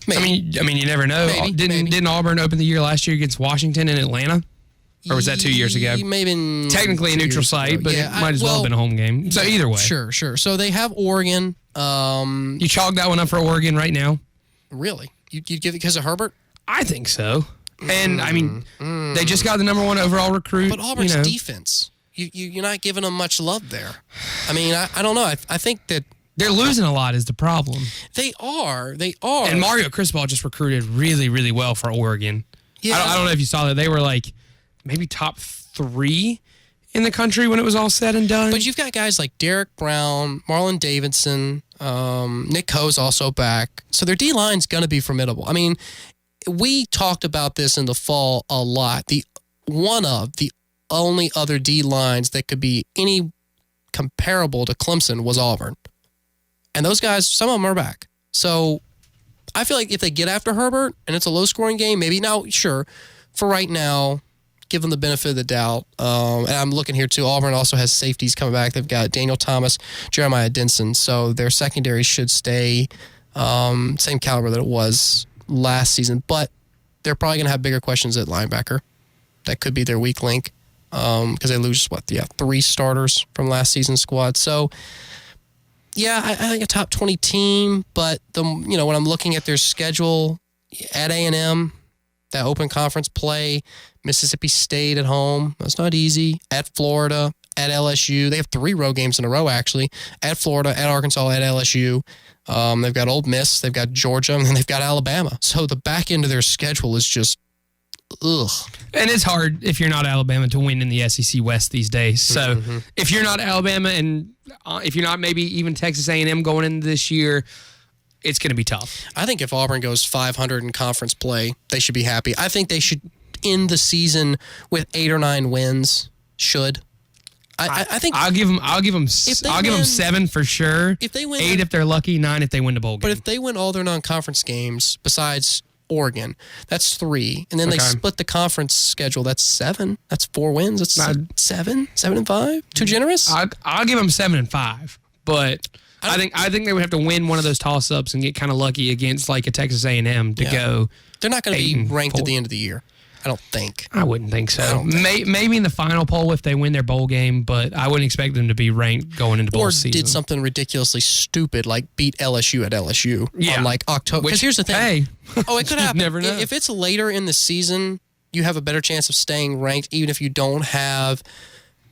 maybe. I mean, you never know. Didn't Auburn open the year last year against Washington in Atlanta? Or was that 2 years ago? Maybe technically a neutral site, but it might as well have been a home game. So either way. Sure. So they have Oregon. You chalk that one up for Oregon right now? Really? You'd give it because of Herbert? I think so. And, I mean, they just got the number 1 overall recruit. But Auburn's defense, you're not giving them much love there. I mean, I don't know. I think that they're losing a lot is the problem. They are. And Mario Cristobal just recruited really, really well for Oregon. Yeah. I don't know if you saw that. They were like maybe top 3 in the country when it was all said and done. But you've got guys like Derek Brown, Marlon Davidson, Nick Coe's also back. So their D-line's going to be formidable. I mean, we talked about this in the fall a lot. The only other D-lines that could be any comparable to Clemson was Auburn. And those guys, some of them are back. So I feel like if they get after Herbert and it's a low-scoring game, maybe now, sure, for right now, give them the benefit of the doubt. And I'm looking here, too. Auburn also has safeties coming back. They've got Daniel Thomas, Jeremiah Denson. So their secondary should stay same caliber that it was last season. But they're probably going to have bigger questions at linebacker. That could be their weak link because they lose, 3 starters from last season's squad. So, yeah, I think a top 20 team, but when I'm looking at their schedule at A&M, that open conference play, Mississippi State at home, that's not easy. At Florida, at LSU, they have 3 road games in a row actually. At Florida, at Arkansas, at LSU. They've got Ole Miss, they've got Georgia, and then they've got Alabama. So the back end of their schedule is just ugh. And it's hard if you're not Alabama to win in the SEC West these days. So if you're not Alabama and if you're not maybe even Texas A&M going into this year, it's going to be tough. I think if Auburn goes 500 in conference play, they should be happy. I think they should end the season with 8 or 9 wins. I think I'll give them 7 for sure. If they win 8 if they're lucky, 9 if they win the bowl game. But if they win all their non-conference games besides Oregon, that's 3. And then they split the conference schedule. That's 7. That's 4 wins. That's 7 and 5. Too generous? I'll give them 7 and 5. But I think they would have to win one of those toss-ups and get kind of lucky against like a Texas A&M to go. They're not going to be ranked at the end of the year. I don't think. I wouldn't think so. Maybe in the final poll if they win their bowl game, but I wouldn't expect them to be ranked going into bowl season. Or did something ridiculously stupid like beat LSU at LSU on like October. Because here's the thing. It could happen. Never know. If it's later in the season, you have a better chance of staying ranked even if you don't have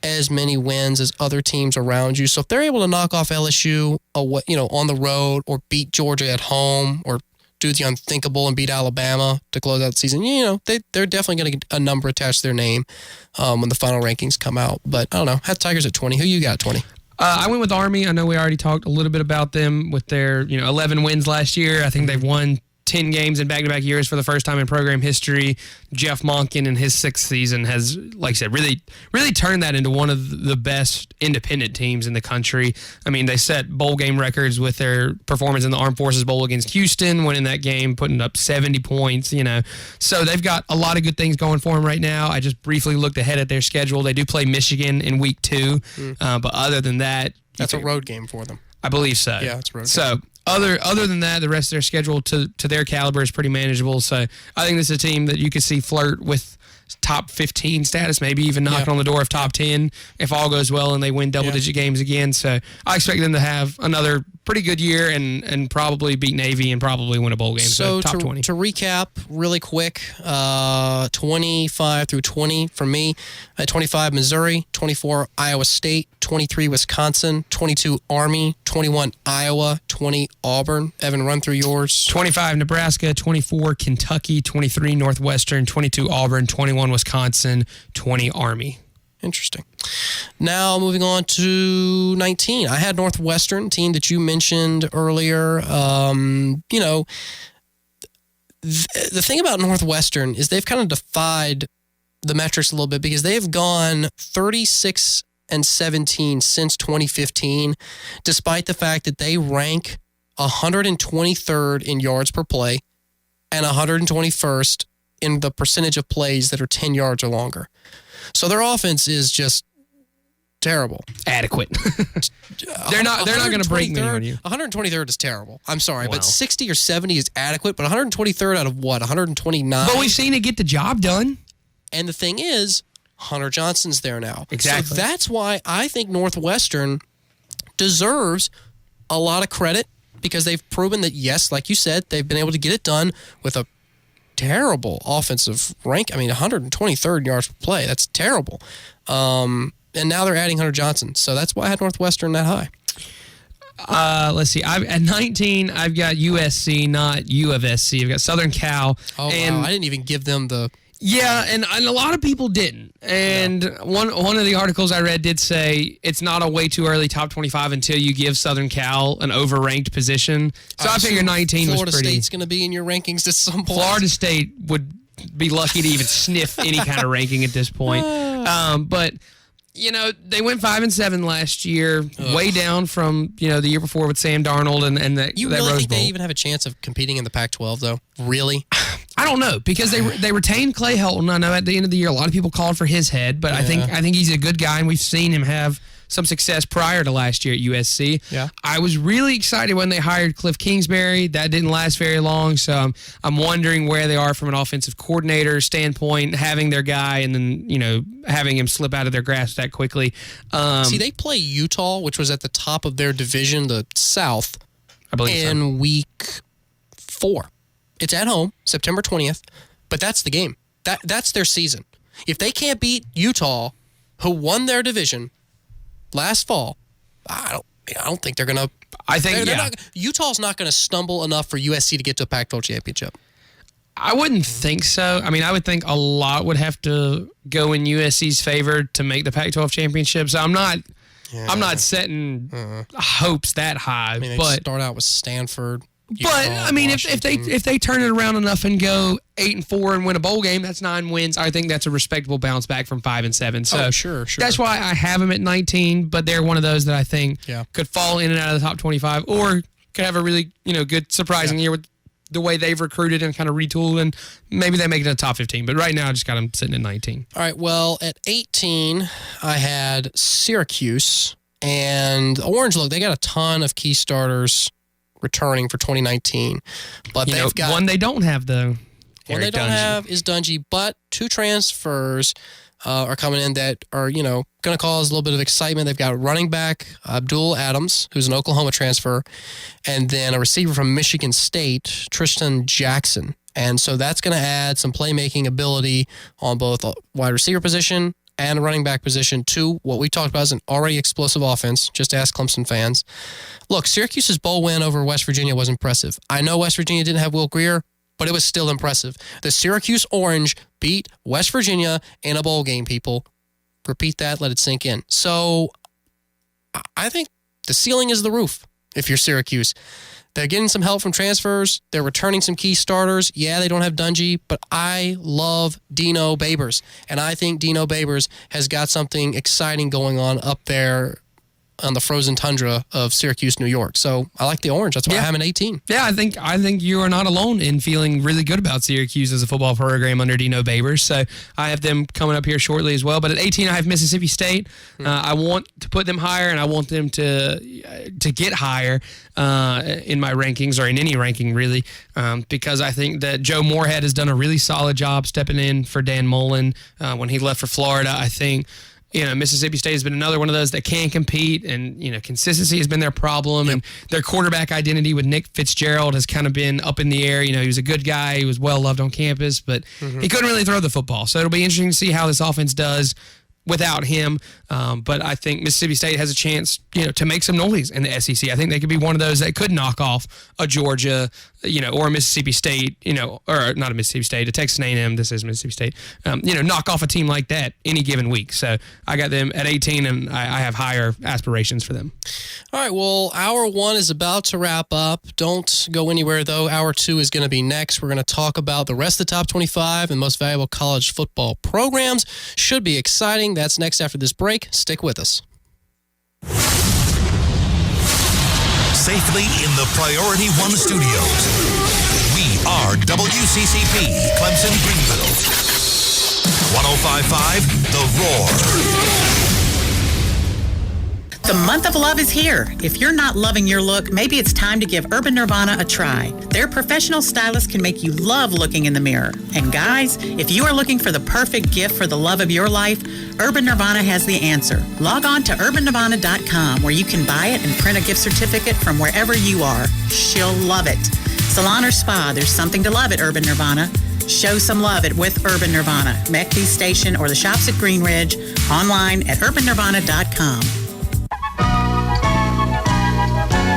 as many wins as other teams around you. So if they're able to knock off LSU on the road or beat Georgia at home or do the unthinkable and beat Alabama to close out the season, they're definitely going to get a number attached to their name when the final rankings come out. But I don't know. Had Tigers at 20. Who you got at 20? I went with Army. I know we already talked a little bit about them with their 11 wins last year. I think they've won 10 games in back-to-back years for the first time in program history. Jeff Monken in his 6th season has, like I said, really turned that into one of the best independent teams in the country. I mean, they set bowl game records with their performance in the Armed Forces Bowl against Houston, winning that game, putting up 70 points, So they've got a lot of good things going for them right now. I just briefly looked ahead at their schedule. They do play Michigan in week 2, but other than that... That's a road game for them. I believe so. Yeah, it's a road game. So... Other than that, the rest of their schedule to their caliber is pretty manageable. So I think this is a team that you could see flirt with top 15 status, maybe even knocking on the door of top 10 if all goes well and they win double-digit games again. So I expect them to have another pretty good year and probably beat Navy and probably win a bowl game. So top 20. To recap really quick, 25 through 20 for me. At 25, Missouri. 24, Iowa State. 23, Wisconsin. 22, Army. 21, Iowa. 20, Auburn. Evan, run through yours. 25, Nebraska. 24, Kentucky. 23, Northwestern. 22, Auburn. 21, Wisconsin. 20, Army. Interesting. Now moving on to 19. I had Northwestern, team that you mentioned earlier. The thing about Northwestern is they've kind of defied the metrics a little bit because they've gone 36-17 since 2015, despite the fact that they rank 123rd in yards per play and 121st in the percentage of plays that are 10 yards or longer. So their offense is just terrible. Adequate. they're not going to break me on you. 123rd is terrible. I'm sorry, but 60 or 70 is adequate, but 123rd out of what? 129? But we've seen it get the job done. And the thing is, Hunter Johnson's there now. Exactly. So that's why I think Northwestern deserves a lot of credit because they've proven that, yes, like you said, they've been able to get it done with a terrible offensive rank. I mean, 123rd yards per play. That's terrible. And now they're adding Hunter Johnson. So that's why I had Northwestern that high. Let's see. At 19, I've got USC, not U of SC. I've got Southern Cal. Oh, wow. I didn't even give them the... Yeah, and a lot of people didn't. And one of the articles I read did say it's not a way too early top 25 until you give Southern Cal an overranked position. So I figure 19 was Florida pretty... State's going to be in your rankings at some point. Florida State would be lucky to even sniff any kind of ranking at this point. But... they went 5-7 last year, way down from the year before with Sam Darnold and that You that really Rose think Bowl. they even have a chance of competing in the Pac-12 though? Really? I don't know because they retained Clay Helton. I know at the end of the year a lot of people called for his head, but I think he's a good guy and we've seen him have some success prior to last year at USC. Yeah. I was really excited when they hired Cliff Kingsbury. That didn't last very long, so I'm wondering where they are from an offensive coordinator standpoint, having their guy and then, having him slip out of their grasp that quickly. See, they play Utah, which was at the top of their division, the South, I believe in week 4. It's at home, September 20th, but that's the game. That's their season. If they can't beat Utah, who won their division last fall, I don't think they're going to. I think Utah's not going to stumble enough for USC to get to a Pac-12 championship. I wouldn't think so. I mean, I would think a lot would have to go in USC's favor to make the Pac-12 championship. So I'm not setting hopes that high. I mean, but start out with Stanford. But I mean, if they turn it around enough and go 8-4 and win a bowl game, that's 9 wins. I think that's a respectable bounce back from 5-7. So sure. That's why I have them at 19. But they're one of those that I think could fall in and out of the top 25, or could have a really good surprising year with the way they've recruited and kind of retooled, and maybe they make it in the top 15. But right now, I just got them sitting at 19. All right. Well, at 18, I had Syracuse and Orange. Look, they got a ton of key starters returning for 2019, but they've got one they don't have though. One they don't have is Dungy, but 2 transfers are coming in that are going to cause a little bit of excitement. They've got running back Abdul Adams, who's an Oklahoma transfer, and then a receiver from Michigan State, Tristan Jackson. And so that's going to add some playmaking ability on both a wide receiver position and a running back position to what we talked about is an already explosive offense. Just ask Clemson fans. Look, Syracuse's bowl win over West Virginia was impressive. I know West Virginia didn't have Will Grier, but it was still impressive. The Syracuse Orange beat West Virginia in a bowl game, people. Repeat that, let it sink in. So I think the ceiling is the roof if you're Syracuse. They're getting some help from transfers. They're returning some key starters. Yeah, they don't have Dungy, but I love Dino Babers. And I think Dino Babers has got something exciting going on up there on the frozen tundra of Syracuse, New York. So I like the Orange. That's why I have an 18. Yeah, I think you are not alone in feeling really good about Syracuse as a football program under Dino Babers. So I have them coming up here shortly as well. But at 18, I have Mississippi State. I want to put them higher, and I want them to get higher in my rankings, or in any ranking really, because I think that Joe Moorhead has done a really solid job stepping in for Dan Mullen when he left for Florida. I think Mississippi State has been another one of those that can compete, and, consistency has been their problem. Yep. And their quarterback identity with Nick Fitzgerald has kind of been up in the air. He was a good guy. He was well loved on campus, but he couldn't really throw the football. So it'll be interesting to see how this offense does without him. But I think Mississippi State has a chance, to make some noise in the SEC. I think they could be one of those that could knock off a Georgia, or a Mississippi State, or not a Mississippi State, a Texas A&M. This is Mississippi State. Knock off a team like that any given week. So I got them at 18, and I have higher aspirations for them. All right, well, hour 1 is about to wrap up. Don't go anywhere, though. Hour 2 is going to be next. We're going to talk about the rest of the top 25 and most valuable college football programs. Should be exciting. That's next after this break. Stick with us. Safely in the Priority One studios. We are WCCP, Clemson Greenville. 105.5, The Roar. The month of love is here. If you're not loving your look, maybe it's time to give Urban Nirvana a try. Their professional stylists can make you love looking in the mirror. And guys, if you are looking for the perfect gift for the love of your life, Urban Nirvana has the answer. Log on to urbannirvana.com, where you can buy it and print a gift certificate from wherever you are. She'll love it. Salon or spa, there's something to love at Urban Nirvana. Show some love with Urban Nirvana, McPhee Station, or the shops at Green Ridge. Online at urbannirvana.com.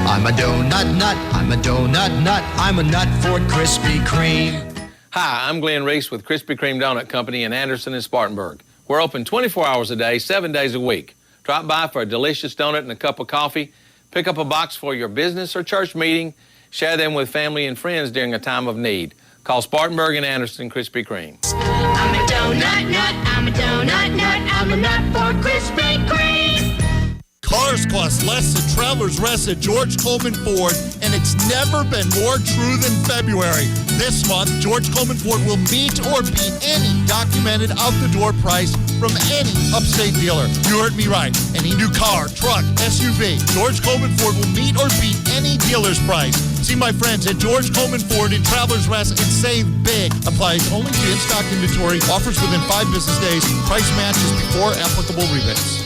I'm a donut nut, I'm a donut nut, I'm a nut for Krispy Kreme. Hi, I'm Glenn Reese with Krispy Kreme Donut Company in Anderson and Spartanburg. We're open 24 hours a day, 7 days a week. Drop by for a delicious donut and a cup of coffee. Pick up a box for your business or church meeting. Share them with family and friends during a time of need. Call Spartanburg and Anderson Krispy Kreme. I'm a donut nut, I'm a donut nut, I'm a nut for Krispy Kreme. Cars cost less than travelers rest at George Coleman Ford, and it's never been more true than February. This month, George Coleman Ford will meet or beat any documented out-the-door price from any upstate dealer. You heard me right. Any new car, truck, SUV, George Coleman Ford will meet or beat any dealer's price. See my friends at George Coleman Ford in Travelers Rest and save big. Applies only to in-stock inventory. Offers within 5 business days. Price matches before applicable rebates.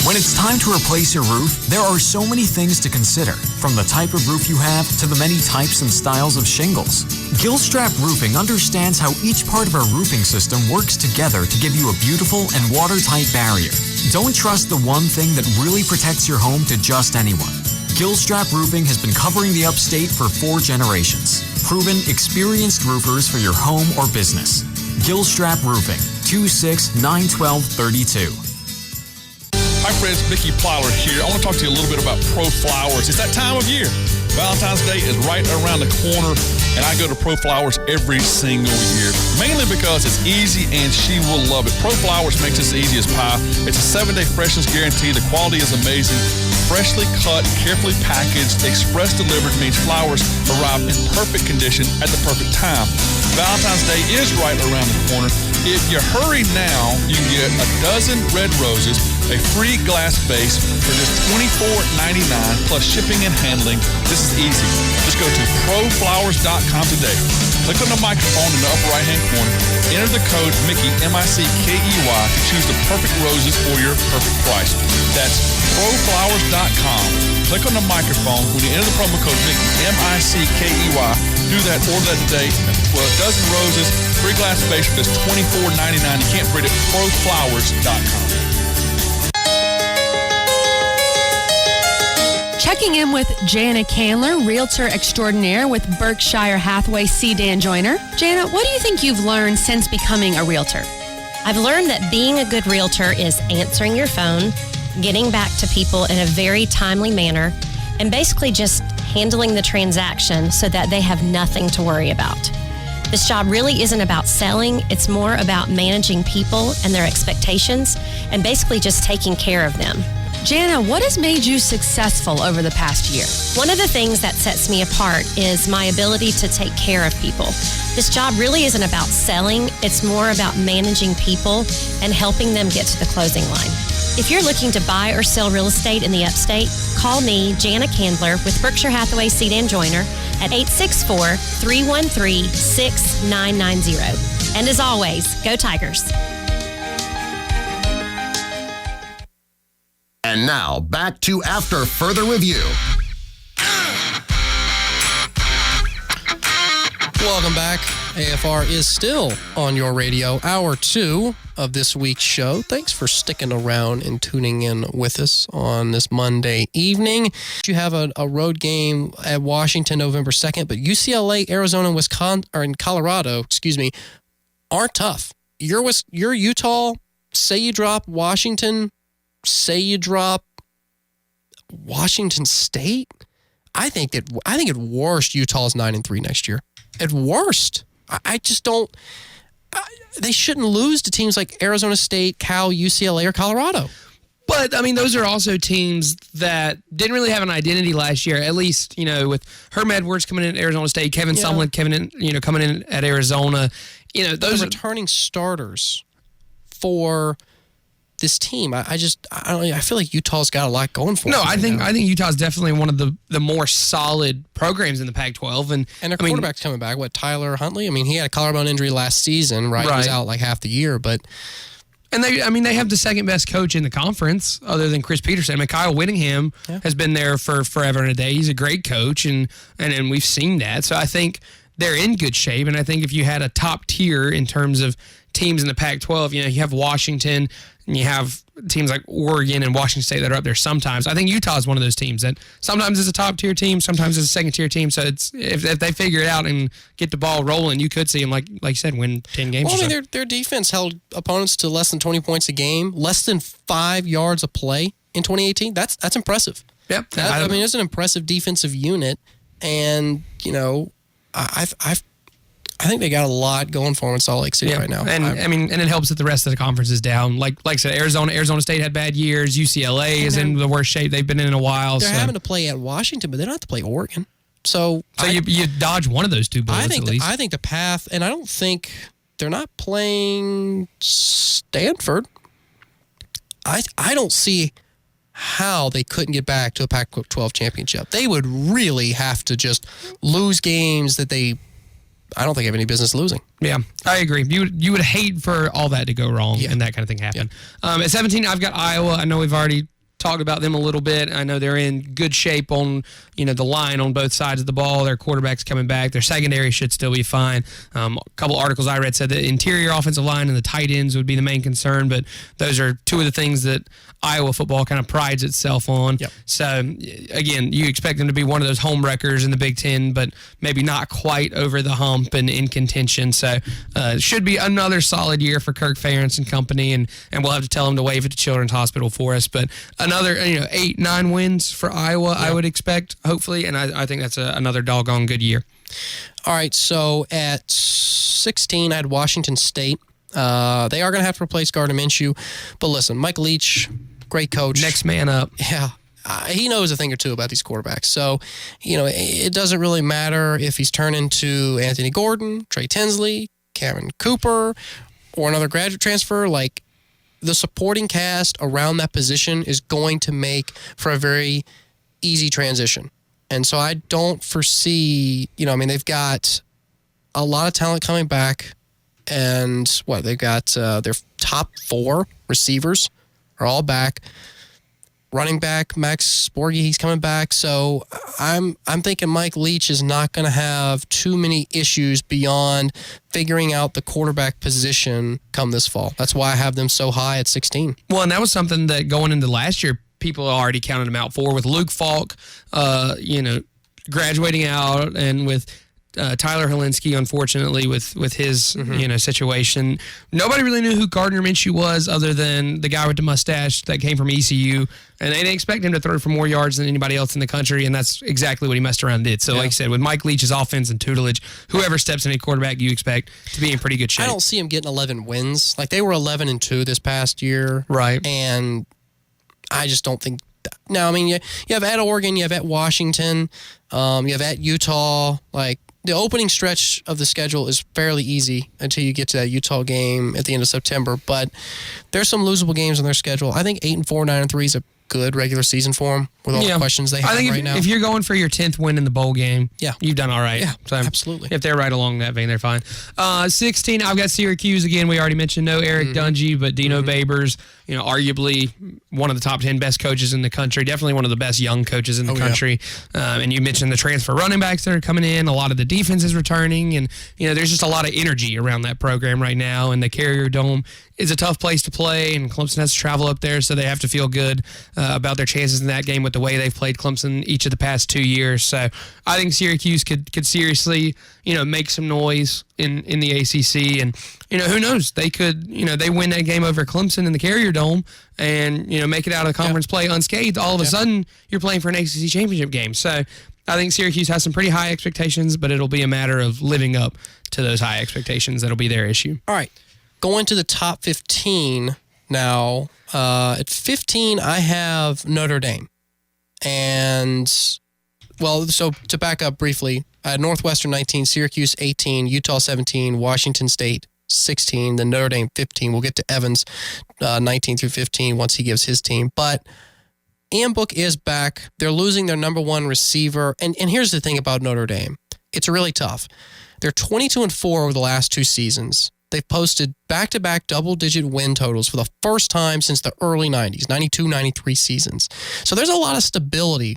When it's time to replace your roof, there are so many things to consider, from the type of roof you have to the many types and styles of shingles. Gilstrap Roofing understands how each part of our roofing system works together to give you a beautiful and watertight barrier. Don't trust the one thing that really protects your home to just anyone. Gilstrap Roofing has been covering the upstate for 4 generations. Proven, experienced roofers for your home or business. Gilstrap Roofing, 2691232. Hi friends, Mickey Plyler here. I want to talk to you a little bit about Pro Flowers. It's that time of year. Valentine's Day is right around the corner, and I go to Pro Flowers every single year, mainly because it's easy and she will love it. Pro Flowers makes this easy as pie. It's a 7-day freshness guarantee. The quality is amazing. Freshly cut, carefully packaged, express delivered means flowers arrive in perfect condition at the perfect time. Valentine's Day is right around the corner. If you hurry now, you can get a dozen red roses, a free glass vase for just $24.99 plus shipping and handling. This is easy. Just go to proflowers.com today. Click on the microphone in the upper right-hand corner. Enter the code Mickey, M-I-C-K-E-Y, to choose the perfect roses for your perfect price. That's proflowers.com. Click on the microphone. When you enter the promo code Mickey, M-I-C-K-E-Y, Do that. Order that today. Well, a dozen roses, 3 glass of base for just $24.99. You can't beat it. ProFlowers.com. Checking in with Jana Candler, Realtor Extraordinaire with Berkshire Hathaway C-Dan Joyner. Jana, what do you think you've learned since becoming a realtor? I've learned that being a good realtor is answering your phone, getting back to people in a very timely manner, and basically just handling the transaction so that they have nothing to worry about. This job really isn't about selling. It's more about managing people and their expectations and basically just taking care of them. Jana, what has made you successful over the past year? One of the things that sets me apart is my ability to take care of people. This job really isn't about selling. It's more about managing people and helping them get to the closing line. If you're looking to buy or sell real estate in the upstate, call me, Jana Candler, with Berkshire Hathaway C-Dan Joyner at 864-313-6990. And as always, go Tigers. And now, back to After Further Review. Welcome back. AFR is still on your radio. Hour 2 of this week's show. Thanks for sticking around and tuning in with us on this Monday evening. You have a road game at Washington November 2nd, but UCLA, Arizona, Wisconsin, or in Colorado, aren't tough. You're Utah. Say you drop Washington. Say you drop Washington State. I think at worst Utah's 9-3 next year. At worst, I just don't. They shouldn't lose to teams like Arizona State, Cal, UCLA, or Colorado. But, I mean, those are also teams that didn't really have an identity last year, at least, with Herm Edwards coming in at Arizona State, Kevin Sumlin coming in at Arizona. Those are returning starters for this team. I feel like Utah's got a lot going for them. No, I think Utah's definitely one of the more solid programs in the Pac-12, and their quarterback's coming back. What, Tyler Huntley? I mean, he had a collarbone injury last season, right? He was out like half the year, but they have the second best coach in the conference, other than Chris Peterson. I mean, Kyle Whittingham has been there for forever and a day. He's a great coach, and we've seen that. So I think they're in good shape, and I think if you had a top tier in terms of teams in the Pac-12, you have Washington, and you have teams like Oregon and Washington State that are up there sometimes. I think Utah is one of those teams that sometimes is a top-tier team, sometimes is a second-tier team. So it's if they figure it out and get the ball rolling, you could see them, like you said, win 10 games. Well, I mean, their defense held opponents to less than 20 points a game, less than 5 yards a play in 2018. That's impressive. Yep. It's an impressive defensive unit, and I think they got a lot going for them in Salt Lake City right now. And and it helps that the rest of the conference is down. Like I said, Arizona State had bad years. UCLA is in the worst shape they've been in a while. They're having to play at Washington, but they don't have to play Oregon. So you dodge one of those two bullets at least. I think the path, and I don't think they're not playing Stanford. I don't see how they couldn't get back to a Pac-12 championship. They would really have to just lose games that I don't think have any business losing. Yeah, I agree. You would hate for all that to go wrong and that kind of thing happen. Yeah. At 17, I've got Iowa. I know we've already talked about them a little bit. I know they're in good shape on the line on both sides of the ball. Their quarterback's coming back. Their secondary should still be fine. A couple articles I read said the interior offensive line and the tight ends would be the main concern, but those are two of the things that Iowa football kind of prides itself on. Yep. So, again, you expect them to be one of those home wreckers in the Big Ten, but maybe not quite over the hump and in contention. So, should be another solid year for Kirk Ferentz and company, and we'll have to tell them to wave at the Children's Hospital for us. But another 8-9 wins for Iowa, I would expect, hopefully, and I think that's another doggone good year. All right, so at 16, I had Washington State. They are going to have to replace Gardner Minshew. But listen, Mike Leach, great coach. Next man up. Yeah. He knows a thing or two about these quarterbacks. So, it doesn't really matter if he's turning to Anthony Gordon, Trey Tinsley, Cameron Cooper, or another graduate transfer. Like, the supporting cast around that position is going to make for a very easy transition. And so I don't foresee, they've got a lot of talent coming back. And they've got their top 4 receivers are all back. running back Max Borghi, he's coming back. So I'm thinking Mike Leach is not going to have too many issues beyond figuring out the quarterback position come this fall. That's why I have them so high at 16. Well, and that was something that going into last year, people already counted him out for, with Luke Falk, graduating out, and with Tyler Helinski, unfortunately, with his situation. Nobody really knew who Gardner Minshew was other than the guy with the mustache that came from ECU, and they didn't expect him to throw for more yards than anybody else in the country, and that's exactly what he messed around and did. So, like I said, with Mike Leach's offense and tutelage, whoever steps in a quarterback, you expect to be in pretty good shape. I don't see him getting 11 wins. Like, they were 11-2 this past year. Right. And I just don't think... Now, I mean, you have at Oregon, you have at Washington, you have at Utah. Like, the opening stretch of the schedule is fairly easy until you get to that Utah game at the end of September. But there's some losable games on their schedule. I think 8-4, 9-3 is a good regular season for them with all the questions they have right now. If you're going for your 10th win in the bowl game, yeah, you've done all right. Yeah, so absolutely. If they're right along that vein, they're fine. 16, I've got Syracuse again. We already mentioned no Eric Dungy, but Dino Babers, arguably one of the top 10 best coaches in the country, definitely one of the best young coaches in the country. Yeah. And you mentioned the transfer running backs that are coming in. A lot of the defense is returning, and there's just a lot of energy around that program right now. And the Carrier Dome is a tough place to play, and Clemson has to travel up there, so they have to feel good about their chances in that game with the way they've played Clemson each of the past 2 years. So I think Syracuse could seriously, make some noise in the ACC, and who knows, they could, they win that game over Clemson in the Carrier Dome and make it out of the conference play unscathed. All of a sudden, you're playing for an ACC championship game. So I think Syracuse has some pretty high expectations, but it'll be a matter of living up to those high expectations. That'll be their issue. All right. Going to the top 15 now. At 15, I have Notre Dame. And, so to back up briefly, I had Northwestern 19, Syracuse 18, Utah 17, Washington State 16, then Notre Dame 15. We'll get to Evans 19 through 15 once he gives his team. But Ian Book is back. They're losing their number one receiver. And here's the thing about Notre Dame. It's really tough. They're 22-4 over the last 2 seasons. They've posted back-to-back double-digit win totals for the first time since the early 90s, 92, 93 seasons. So there's a lot of stability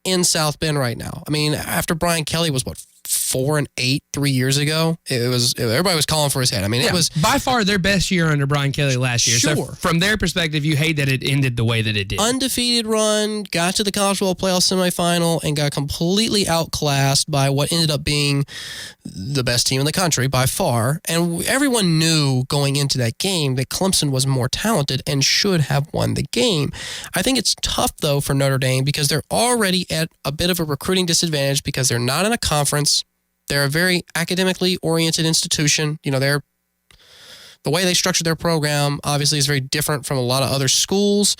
in South Bend right now. I mean, after Brian Kelly was, 4-8 3 years ago, everybody was calling for his head. I mean, it was by far their best year under Brian Kelly last year. Sure. So from their perspective, you hate that it ended the way that it did. Undefeated run, got to the College Football Playoff semifinal, and got completely outclassed by what ended up being the best team in the country by far. And everyone knew going into that game that Clemson was more talented and should have won the game. I think it's tough, though, for Notre Dame because they're already at a bit of a recruiting disadvantage because they're not in a conference. They're a very academically oriented institution. The way they structure their program obviously is very different from a lot of other schools.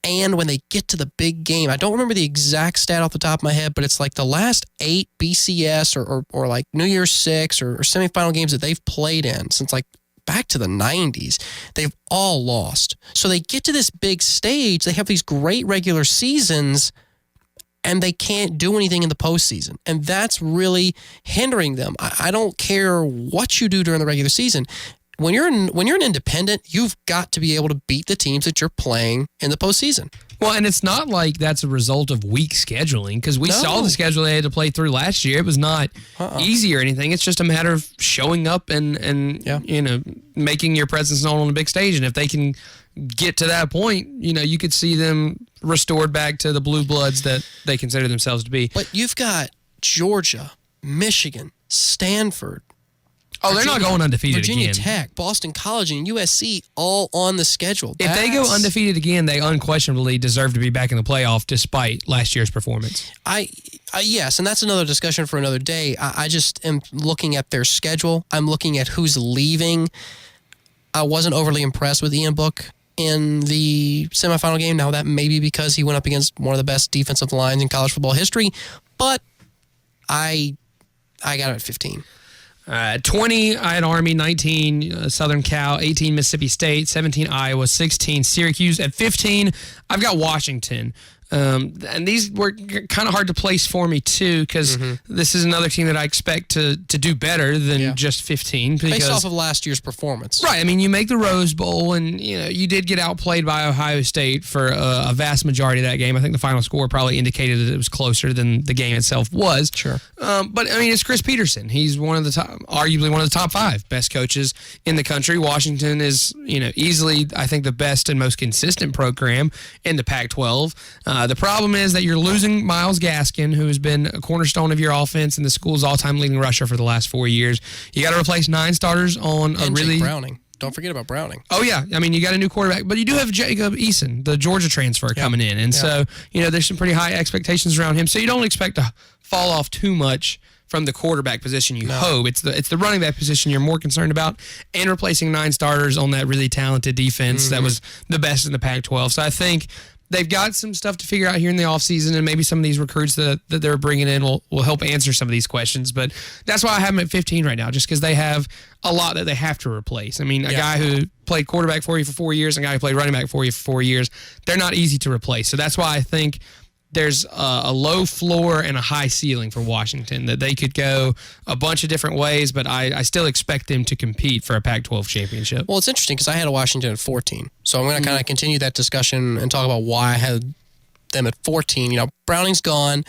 And when they get to the big game, I don't remember the exact stat off the top of my head, but it's like the last 8 BCS or like New Year's 6 or semifinal games that they've played in since like back to the 90s, they've all lost. So they get to this big stage, they have these great regular seasons, and they can't do anything in the postseason. And that's really hindering them. I don't care what you do during the regular season. When you're an independent, you've got to be able to beat the teams that you're playing in the postseason. Well, and it's not like that's a result of weak scheduling because we saw the schedule they had to play through last year. It was not easy or anything. It's just a matter of showing up and making your presence known on the big stage. And if they can get to that point, you could see them restored back to the blue bloods that they consider themselves to be. But you've got Georgia, Michigan, Stanford. Oh, they're not going undefeated Virginia again. Tech, Boston College, and USC all on the schedule. If they go undefeated again, they unquestionably deserve to be back in the playoff despite last year's performance. Yes, and that's another discussion for another day. I just am looking at their schedule. I'm looking at who's leaving. I wasn't overly impressed with Ian Book in the semifinal game. Now, that may be because he went up against one of the best defensive lines in college football history, but I got him at 15. 20, I had Army, 19, Southern Cal, 18, Mississippi State, 17, Iowa, 16, Syracuse. At 15, I've got Washington. And these were kind of hard to place for me too, because this is another team that I expect to do better than just 15. Based off of last year's performance. Right. I mean, you make the Rose Bowl, and you did get outplayed by Ohio State for a vast majority of that game. I think the final score probably indicated that it was closer than the game itself was. Sure. But I mean, it's Chris Peterson. He's arguably one of the top 5 best coaches in the country. Washington is, easily, I think, the best and most consistent program in the Pac-12. The problem is that you're losing Myles Gaskin, who has been a cornerstone of your offense and the school's all-time leading rusher for the last 4 years. You got to replace 9 starters on and Jake Browning. Don't forget about Browning. Oh, yeah. I mean, you got a new quarterback, but you do have Jacob Eason, the Georgia transfer, coming in. And so, there's some pretty high expectations around him. So you don't expect to fall off too much from the quarterback position, you hope. It's the running back position you're more concerned about, and replacing 9 starters on that really talented defense that was the best in the Pac-12. So I think they've got some stuff to figure out here in the offseason, and maybe some of these recruits that they're bringing in will help answer some of these questions. But that's why I have them at 15 right now, just because they have a lot that they have to replace. I mean, a guy who played quarterback for you for 4 years and a guy who played running back for you for 4 years, they're not easy to replace. So that's why I think there's a low floor and a high ceiling for Washington, that they could go a bunch of different ways, but I still expect them to compete for a Pac-12 championship. Well, it's interesting because I had Washington at 14. So I'm going to kind of continue that discussion and talk about why I had them at 14. Browning's gone.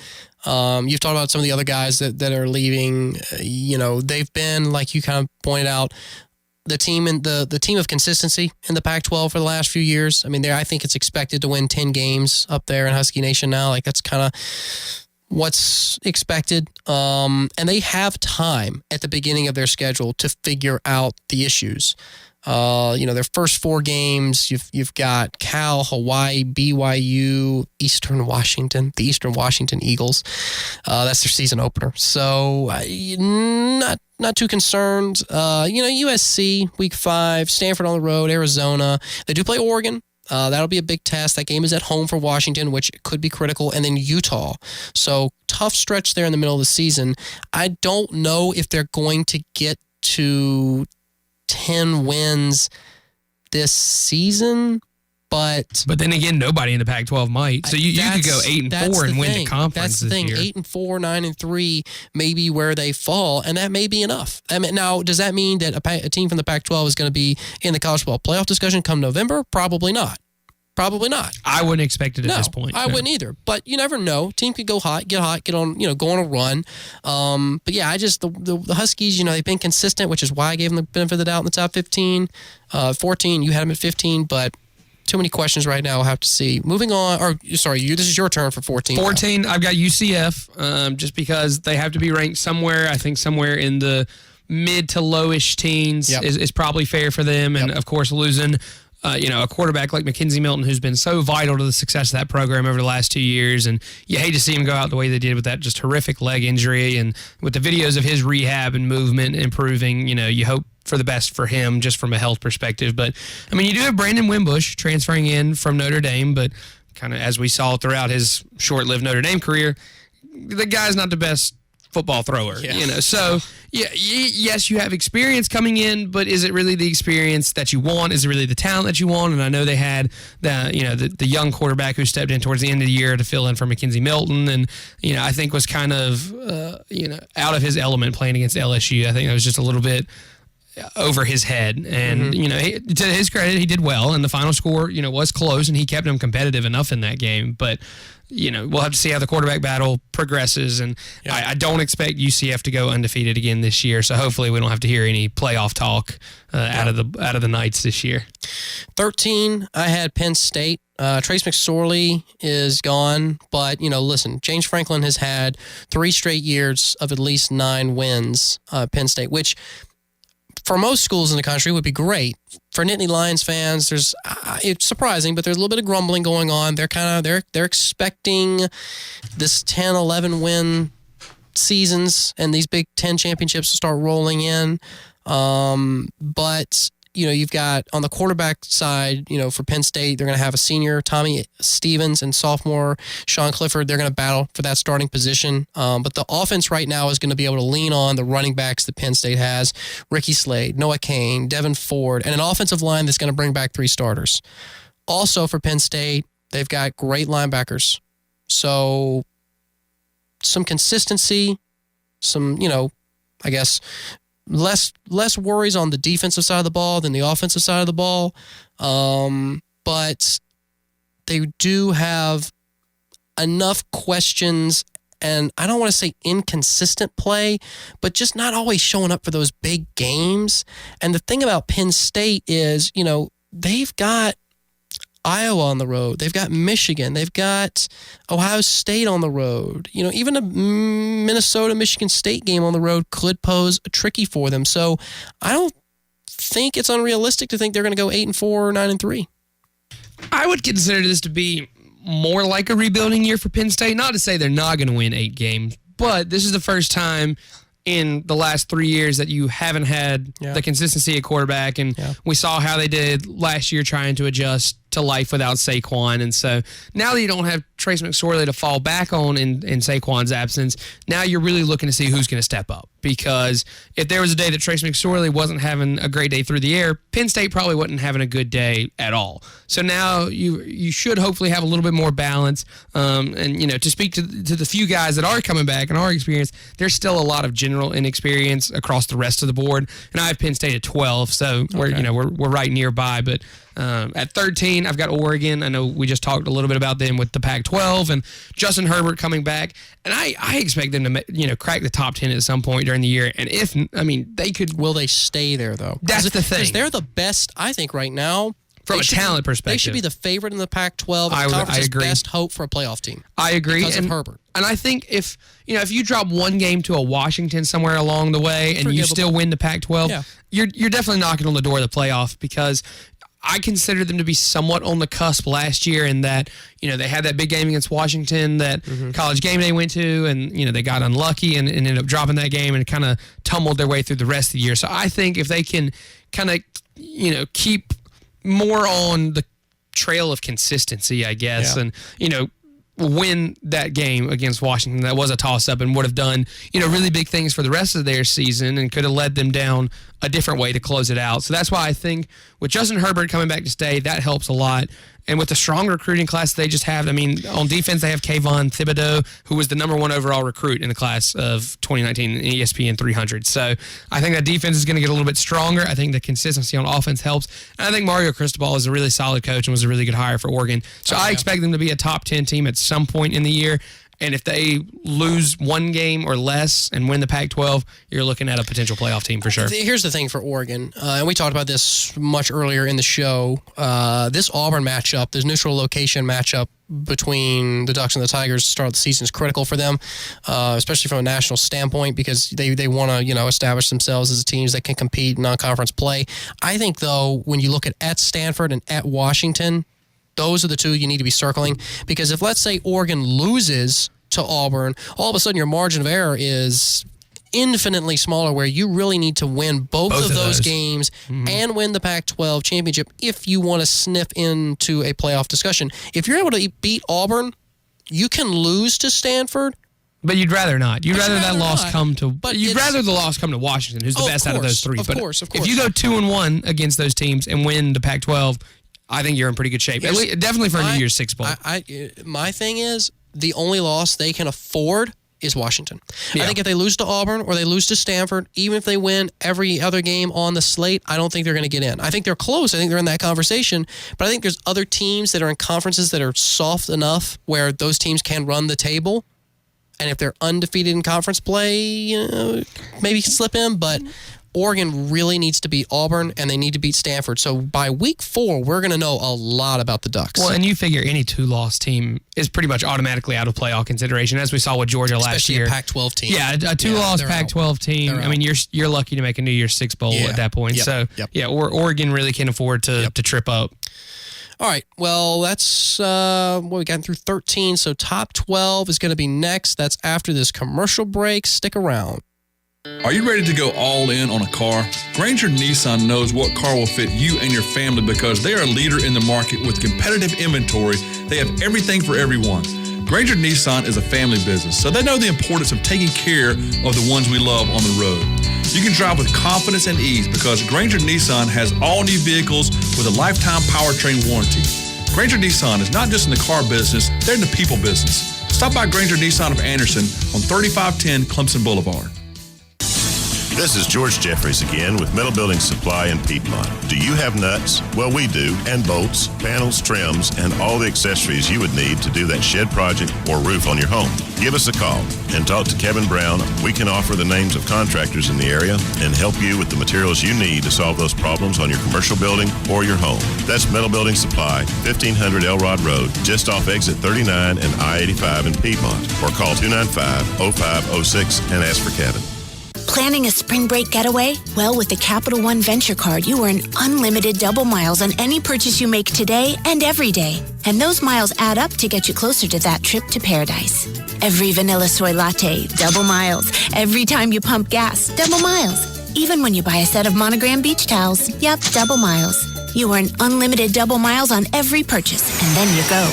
You've talked about some of the other guys that are leaving. They've been, like you kind of pointed out, the team of consistency in the Pac-12 for the last few years. I mean, I think it's expected to win 10 games up there in Husky Nation now. Like, that's kind of what's expected. And they have time at the beginning of their schedule to figure out the issues. Their first 4 games, you've got Cal, Hawaii, BYU, the Eastern Washington Eagles. That's their season opener. So not too concerned. USC week 5, Stanford on the road, Arizona. They do play Oregon. That'll be a big test. That game is at home for Washington, which could be critical. And then Utah. So tough stretch there in the middle of the season. I don't know if they're going to get to 10 wins this season, but then again, nobody in the Pac-12 might. So you could go 8-4 and win the conference. That's the thing. Year. 8-4, 9-3 may be where they fall, and that may be enough. I mean, now, does that mean that a team from the Pac-12 is going to be in the college football playoff discussion come November? Probably not. I wouldn't expect it at this point. I wouldn't either. But you never know. Team could go hot, get on, go on a run. But yeah, the Huskies, they've been consistent, which is why I gave them the benefit of the doubt in the top 15. 14, you had them at 15, but too many questions right now. We'll have to see. Moving on, this is your turn for 14. 14, I've got UCF, just because they have to be ranked somewhere. I think somewhere in the mid to lowish teens is probably fair for them. And of course, losing a quarterback like Mackenzie Milton, who's been so vital to the success of that program over the last 2 years. And you hate to see him go out the way they did with that just horrific leg injury. And with the videos of his rehab and movement improving, you hope for the best for him just from a health perspective. But, I mean, you do have Brandon Wimbush transferring in from Notre Dame, but kind of as we saw throughout his short-lived Notre Dame career, the guy's not the best football thrower, So, yes, you have experience coming in, but is it really the experience that you want? Is it really the talent that you want? And I know they had the young quarterback who stepped in towards the end of the year to fill in for Mackenzie Milton, and I think was kind of out of his element playing against LSU. I think that was just a little bit over his head, and to his credit, he did well, and the final score was close, and he kept him competitive enough in that game. But we'll have to see how the quarterback battle progresses, and I don't expect UCF to go undefeated again this year. So hopefully we don't have to hear any playoff talk out of the Knights this year. 13, I had Penn State. Trace McSorley is gone, but listen, James Franklin has had 3 straight years of at least 9 wins. Penn State, which for most schools in the country would be great. For Nittany Lions fans, it's surprising, but there's a little bit of grumbling going on. They're expecting this 10, 11 win seasons and these Big Ten championships to start rolling in. But you've got on the quarterback side, for Penn State, they're going to have a senior, Tommy Stevens, and sophomore, Sean Clifford. They're going to battle for that starting position. But the offense right now is going to be able to lean on the running backs that Penn State has, Ricky Slade, Noah Kane, Devin Ford, and an offensive line that's going to bring back 3 starters. Also for Penn State, they've got great linebackers. So some consistency, some, I guess less worries on the defensive side of the ball than the offensive side of the ball. But they do have enough questions, and I don't want to say inconsistent play, but just not always showing up for those big games. And the thing about Penn State is, they've got Iowa on the road. They've got Michigan. They've got Ohio State on the road. Even a Minnesota-Michigan State game on the road could pose a tricky for them. So I don't think it's unrealistic to think they're going to go 8-4 or 9-3. I would consider this to be more like a rebuilding year for Penn State. Not to say they're not going to win 8 games, but this is the first time in the last 3 years that you haven't had the consistency at quarterback. And we saw how they did last year trying to adjust to life without Saquon. And so now that you don't have Trace McSorley to fall back on in Saquon's absence, now you're really looking to see who's going to step up. Because if there was a day that Trace McSorley wasn't having a great day through the air, Penn State probably wasn't having a good day at all. So now you should hopefully have a little bit more balance. And, to speak to the few guys that are coming back in our experience, there's still a lot of general inexperience across the rest of the board. And I have Penn State at 12, so we're right nearby. But at 13, I've got Oregon. I know we just talked a little bit about them with the Pac-12 and Justin Herbert coming back. And I expect them to, crack the top 10 at some point during the year. And they could. Will they stay there, though? That's the thing. Because they're the best, I think, right now. From a talent perspective. They should be the favorite in the Pac-12. I agree. Best hope for a playoff team. I agree. Because of Herbert. And I think if you drop one game to a Washington somewhere along the way and you still win the Pac-12, you're definitely knocking on the door of the playoff, because I consider them to be somewhat on the cusp last year in that, they had that big game against Washington that College Game Day went to, and, they got unlucky and ended up dropping that game and kind of tumbled their way through the rest of the year. So I think if they can kind of, keep more on the trail of consistency, I guess, and, win that game against Washington, that was a toss-up and would have done, really big things for the rest of their season and could have led them down a different way to close it out. So that's why I think with Justin Herbert coming back to stay, that helps a lot. And with the strong recruiting class they just have, on defense they have Kayvon Thibodeau, who was the #1 overall recruit in the class of 2019 in ESPN 300. So I think that defense is going to get a little bit stronger. I think the consistency on offense helps. And I think Mario Cristobal is a really solid coach and was a really good hire for Oregon. So I expect them to be a top 10 team at some point in the year. And if they lose one game or less and win the Pac-12, you're looking at a potential playoff team for sure. Here's the thing for Oregon, and we talked about this much earlier in the show. This Auburn matchup, this neutral location matchup between the Ducks and the Tigers to start the season is critical for them, especially from a national standpoint, because they want to establish themselves as teams that can compete in non-conference play. I think, though, when you look at Stanford and at Washington, those are the two you need to be circling, because if, let's say, Oregon loses to Auburn, all of a sudden your margin of error is infinitely smaller, where you really need to win both of those games and win the Pac-12 championship if you want to sniff into a playoff discussion. If you're able to beat Auburn, you can lose to Stanford. But you'd rather not. You'd rather that loss come to. But you'd rather the loss come to Washington, who's the best out of those three. Of course. If you go 2-1 against those teams and win the Pac-12, I think you're in pretty good shape. Definitely for a New Year's Six Bowl. My thing is, the only loss they can afford is Washington. I think if they lose to Auburn or they lose to Stanford, even if they win every other game on the slate, I don't think they're going to get in. I think they're close. I think they're in that conversation. But I think there's other teams that are in conferences that are soft enough where those teams can run the table. And if they're undefeated in conference play, maybe can slip in. But Oregon really needs to beat Auburn, and they need to beat Stanford. So by week 4, we're going to know a lot about the Ducks. Well, and you figure any 2-loss team is pretty much automatically out of playoff consideration, as we saw with Georgia last year. Especially a Pac-12 team. Yeah, a 2-loss Pac-12 team. You're lucky to make a New Year's Six Bowl at that point. Oregon really can't afford to trip up. All right, well, that's what we got through 13. So top 12 is going to be next. That's after this commercial break. Stick around. Are you ready to go all in on a car? Granger Nissan knows what car will fit you and your family because they are a leader in the market with competitive inventory. They have everything for everyone. Granger Nissan is a family business, so they know the importance of taking care of the ones we love on the road. You can drive with confidence and ease because Granger Nissan has all new vehicles with a lifetime powertrain warranty. Granger Nissan is not just in the car business, they're in the people business. Stop by Granger Nissan of Anderson on 3510 Clemson Boulevard. This is George Jeffries again with Metal Building Supply in Piedmont. Do you have nuts? Well, we do. And bolts, panels, trims, and all the accessories you would need to do that shed project or roof on your home. Give us a call and talk to Kevin Brown. We can offer the names of contractors in the area and help you with the materials you need to solve those problems on your commercial building or your home. That's Metal Building Supply, 1500 Elrod Road, just off exit 39 and I-85 in Piedmont. Or call 295-0506 and ask for Kevin. Planning a spring break getaway? Well, with the Capital One Venture Card, you earn unlimited double miles on any purchase you make today and every day. And those miles add up to get you closer to that trip to paradise. Every vanilla soy latte, double miles. Every time you pump gas, double miles. Even when you buy a set of Monogram beach towels, yep, double miles. You earn unlimited double miles on every purchase, and then you go.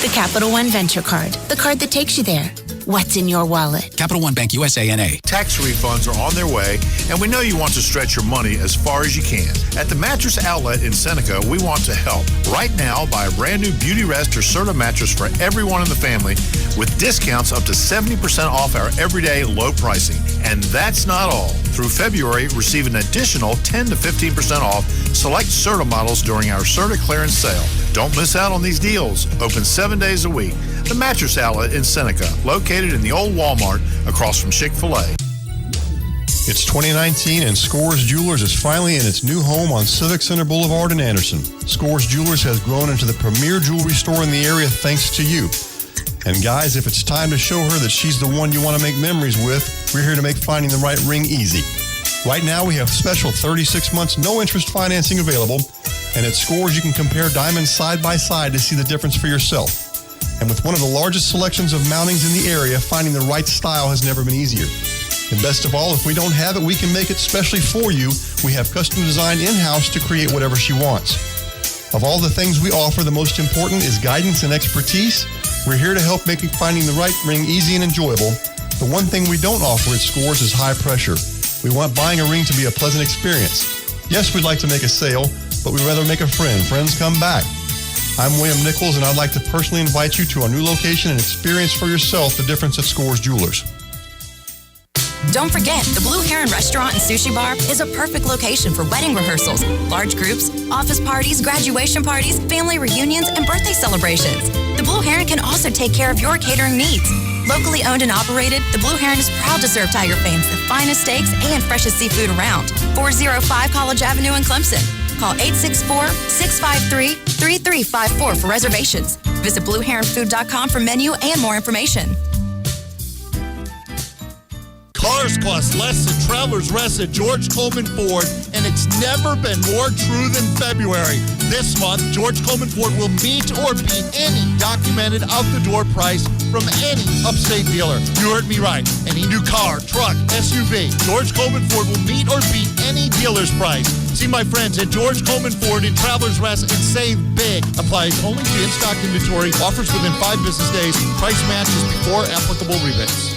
The Capital One Venture Card, the card that takes you there. What's in your wallet? Capital One Bank USA N.A. Tax refunds are on their way, and we know you want to stretch your money as far as you can. At the Mattress Outlet in Seneca, we want to help. Right now, buy a brand new Beauty Rest or Serta mattress for everyone in the family with discounts up to 70% off our everyday low pricing. And that's not all. Through February, receive an additional 10 to 15% off select Serta models during our Serta clearance sale. Don't miss out on these deals. Open 7 days a week. The Mattress Outlet in Seneca, located in the old Walmart across from Chick-fil-A. It's 2019 and Scores Jewelers is finally in its new home on Civic Center Boulevard in Anderson. Scores Jewelers has grown into the premier jewelry store in the area thanks to you. And guys, if it's time to show her that she's the one you want to make memories with, we're here to make finding the right ring easy. Right now we have special 36 months no interest financing available, and at Scores you can compare diamonds side by side to see the difference for yourself. And with one of the largest selections of mountings in the area, finding the right style has never been easier. And best of all, if we don't have it, we can make it specially for you. We have custom design in-house to create whatever she wants. Of all the things we offer, the most important is guidance and expertise. We're here to help making finding the right ring easy and enjoyable. The one thing we don't offer at Scores is high pressure. We want buying a ring to be a pleasant experience. Yes, we'd like to make a sale, but we'd rather make a friend. Friends come back. I'm William Nichols, and I'd like to personally invite you to our new location and experience for yourself the difference at Scores Jewelers. Don't forget, the Blue Heron Restaurant and Sushi Bar is a perfect location for wedding rehearsals, large groups, office parties, graduation parties, family reunions, and birthday celebrations. The Blue Heron can also take care of your catering needs. Locally owned and operated, the Blue Heron is proud to serve Tiger fans the finest steaks and freshest seafood around. 405 College Avenue in Clemson. Call 864-653-3354 for reservations. Visit BlueHeronFood.com for menu and more information. Cars cost less than Travelers Rest at George Coleman Ford, and it's never been more true than February. This month, George Coleman Ford will meet or beat any documented out-the-door price from any upstate dealer. You heard me right. Any new car, truck, SUV, George Coleman Ford will meet or beat any dealer's price. See my friends at George Coleman Ford in Travelers Rest and save big. Applies only to in-stock inventory. Offers within 5 business days. Price matches before applicable rebates.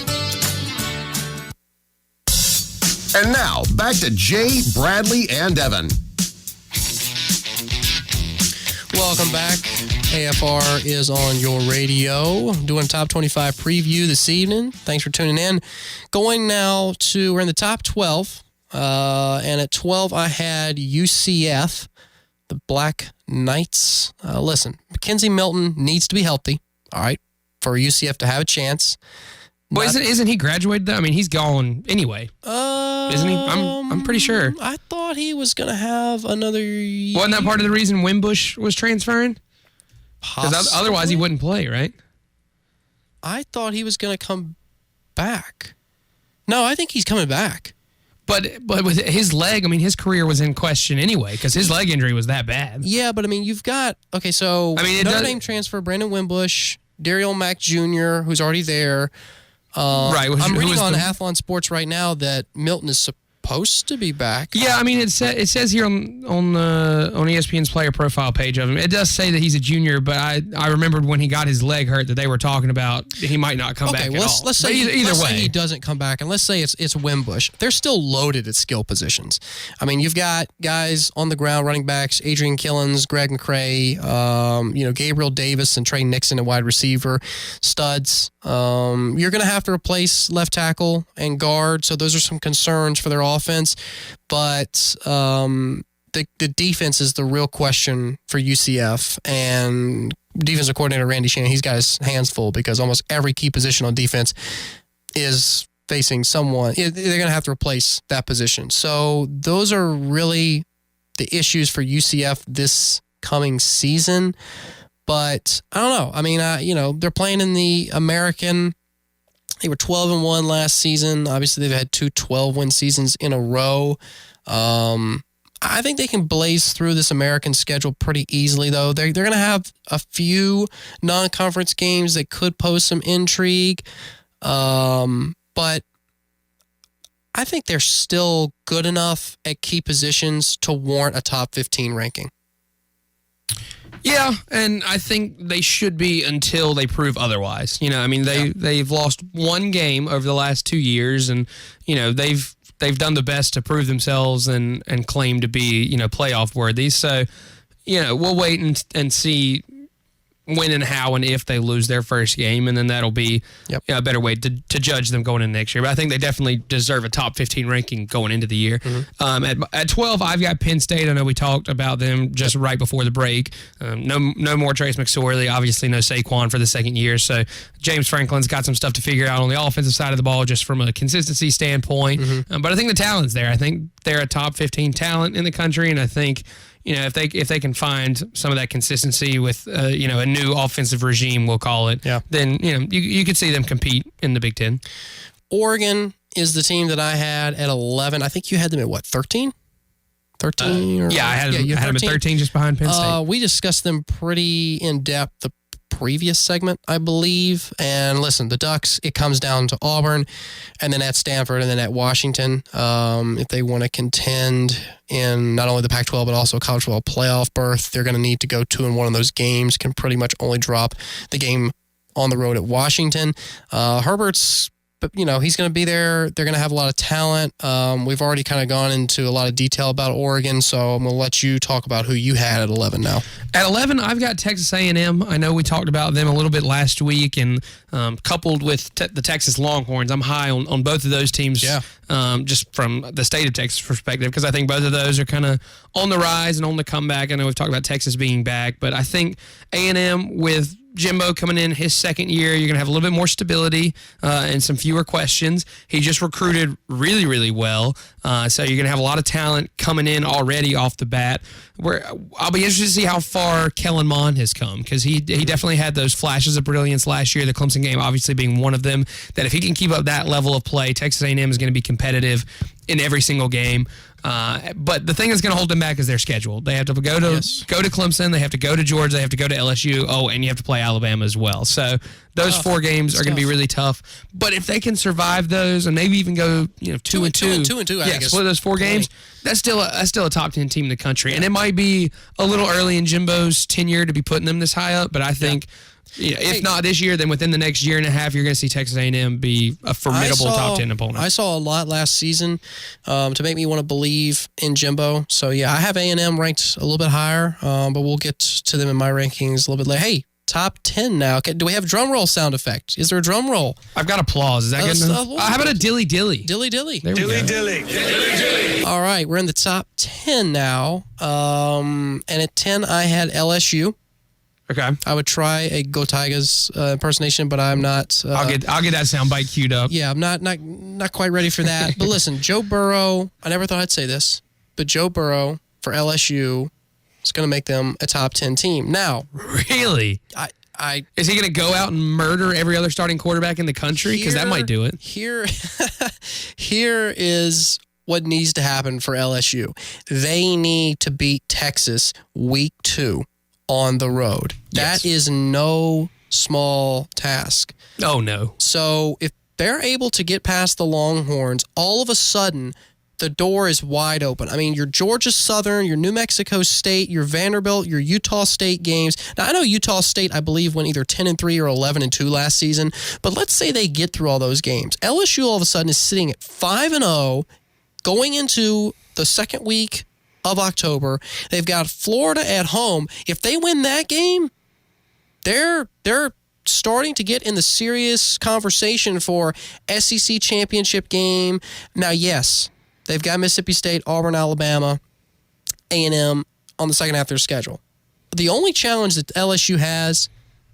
And now, back to Jay, Bradley, and Evan. Welcome back. AFR is on your radio. Doing a top 25 preview this evening. Thanks for tuning in. Going now to, we're in the top 12. And at 12, I had UCF, the Black Knights. Listen, Mackenzie Milton needs to be healthy, all right, for UCF to have a chance. Well, isn't he graduated though? I mean, he's gone anyway. Isn't he? I'm pretty sure. I thought he was going to have another year. Wasn't that part of the reason Wimbush was transferring? Because otherwise he wouldn't play, right? I thought he was going to come back. No, I think he's coming back. But with his leg, I mean, his career was in question anyway because his leg injury was that bad. Yeah, but I mean, you've got, okay, so Notre Dame transfer, Brandon Wimbush, Daryl Mack Jr., who's already there. Right. I'm reading on Athlon Sports right now that Milton is supposed to be back. Yeah, I mean, it says here on ESPN's player profile page of him, it does say that he's a junior, but I remembered when he got his leg hurt that they were talking about he might not come back at all. Let's say either way, he doesn't come back, and let's say it's Wimbush. They're still loaded at skill positions. I mean, you've got guys on the ground, running backs, Adrian Killens, Greg McCray, Gabriel Davis, and Trey Nixon at wide receiver, studs. You're going to have to replace left tackle and guard, so those are some concerns for their offense. But the defense is the real question for UCF, and defensive coordinator Randy Shannon, he's got his hands full because almost every key position on defense is facing someone. They're going to have to replace that position. So those are really the issues for UCF this coming season. But I don't know. I mean, they're playing in the American. They were 12-1 last season. Obviously, they've had 2 12-win seasons in a row. I think they can blaze through this American schedule pretty easily, though. They're going to have a few non-conference games that could pose some intrigue. But I think they're still good enough at key positions to warrant a top 15 ranking. Yeah, and I think they should be until they prove otherwise. They've lost one game over the last 2 years, and they've done the best to prove themselves and claim to be playoff worthy. So we'll wait and see when and how and if they lose their first game, and then that'll be a better way to judge them going into next year. But I think they definitely deserve a top 15 ranking going into the year. Mm-hmm. At 12, I've got Penn State. I know we talked about them just right before the break. No more Trace McSorley. Obviously, no Saquon for the second year. So James Franklin's got some stuff to figure out on the offensive side of the ball just from a consistency standpoint. Mm-hmm. But I think the talent's there. I think they're a top 15 talent in the country, and I think if they can find some of that consistency with a new offensive regime, we'll call it, then you could see them compete in the Big Ten. Oregon is the team that I had at 11. I think you had them at what, 13? 13? I had them at 13, just behind Penn State. We discussed them pretty in depth the previous segment, I believe. And listen, the Ducks, it comes down to Auburn, and then at Stanford, and then at Washington. If they want to contend in not only the Pac-12 but also college football playoff berth, they're going to need to go 2-1 in those games. Can pretty much only drop the game on the road at Washington. Herbert's, he's going to be there. They're going to have a lot of talent. We've already kind of gone into a lot of detail about Oregon, so I'm going to let you talk about who you had at 11 now. At 11, I've got Texas A&M. I know we talked about them a little bit last week, and coupled with the Texas Longhorns, I'm high on both of those teams. Yeah. Just from the state of Texas perspective, because I think both of those are kind of on the rise and on the comeback. I know we've talked about Texas being back, but I think A&M with Jimbo coming in his second year, you're going to have a little bit more stability and some fewer questions. He just recruited really, really well. So you're going to have a lot of talent coming in already off the bat. I'll be interested to see how far Kellen Mond has come, because he definitely had those flashes of brilliance last year, the Clemson game obviously being one of them, that if he can keep up that level of play, Texas A&M is going to be competitive in every single game. But the thing that's going to hold them back is their schedule. They have to go to Clemson, they have to go to Georgia, they have to go to LSU. Oh, and you have to play Alabama as well. So those 4 games are going to be really tough. But if they can survive those and maybe even go 2-2, 2-2, I think split those 4 games, that's still a top 10 team in the country. And it might be a little early in Jimbo's tenure to be putting them this high up, but I think. If not this year, then within the next year and a half, you're going to see Texas A&M be a formidable top 10 opponent. I saw a lot last season to make me want to believe in Jimbo. So, I have A&M ranked a little bit higher, but we'll get to them in my rankings a little bit later. Hey, top 10 now. Do we have drum roll sound effect? Is there a drum roll? I've got applause. Is that good enough? How about a dilly dilly? Dilly dilly. Dilly dilly. Dilly dilly. All right, we're in the top 10 now. And at 10, I had LSU. Okay. I would try a Go Tigers impersonation, but I'm not. I'll get that soundbite queued up. Yeah, I'm not quite ready for that. But listen, Joe Burrow, I never thought I'd say this, but Joe Burrow for LSU is going to make them a top 10 team. Now, really? Is he going to go out and murder every other starting quarterback in the country? Because that might do it. Here is what needs to happen for LSU. They need to beat Texas week 2. On the road. That is no small task. Oh, no. So if they're able to get past the Longhorns, all of a sudden, the door is wide open. I mean, your Georgia Southern, your New Mexico State, your Vanderbilt, your Utah State games. Now, I know Utah State, I believe, went either 10-3 or 11-2 last season, but let's say they get through all those games. LSU all of a sudden is sitting at 5-0 going into the second week of October. They've got Florida at home. If they win that game, they're starting to get in the serious conversation for SEC championship game. Now, yes, they've got Mississippi State, Auburn, Alabama, A&M on the second half of their schedule. The only challenge that LSU has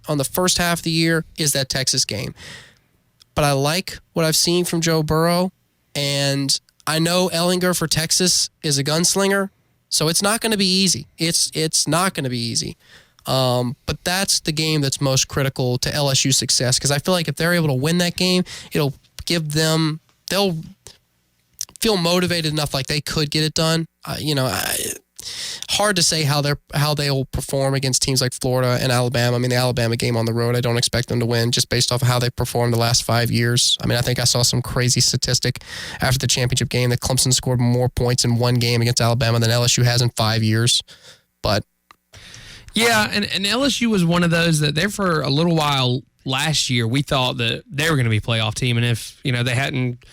on the first half of the year is that Texas game. But I like what I've seen from Joe Burrow, and I know Ellinger for Texas is a gunslinger, so it's not going to be easy. It's not going to be easy. But that's the game that's most critical to LSU's success, because I feel like if they're able to win that game, it'll give them, they'll feel motivated enough like they could get it done. Hard to say how they'll perform against teams like Florida and Alabama. I mean, the Alabama game on the road, I don't expect them to win just based off of how they performed the last 5 years. I mean, I think I saw some crazy statistic after the championship game that Clemson scored more points in one game against Alabama than LSU has in 5 years. But yeah, and LSU was one of those that there for a little while last year, we thought that they were going to be a playoff team, and if they hadn't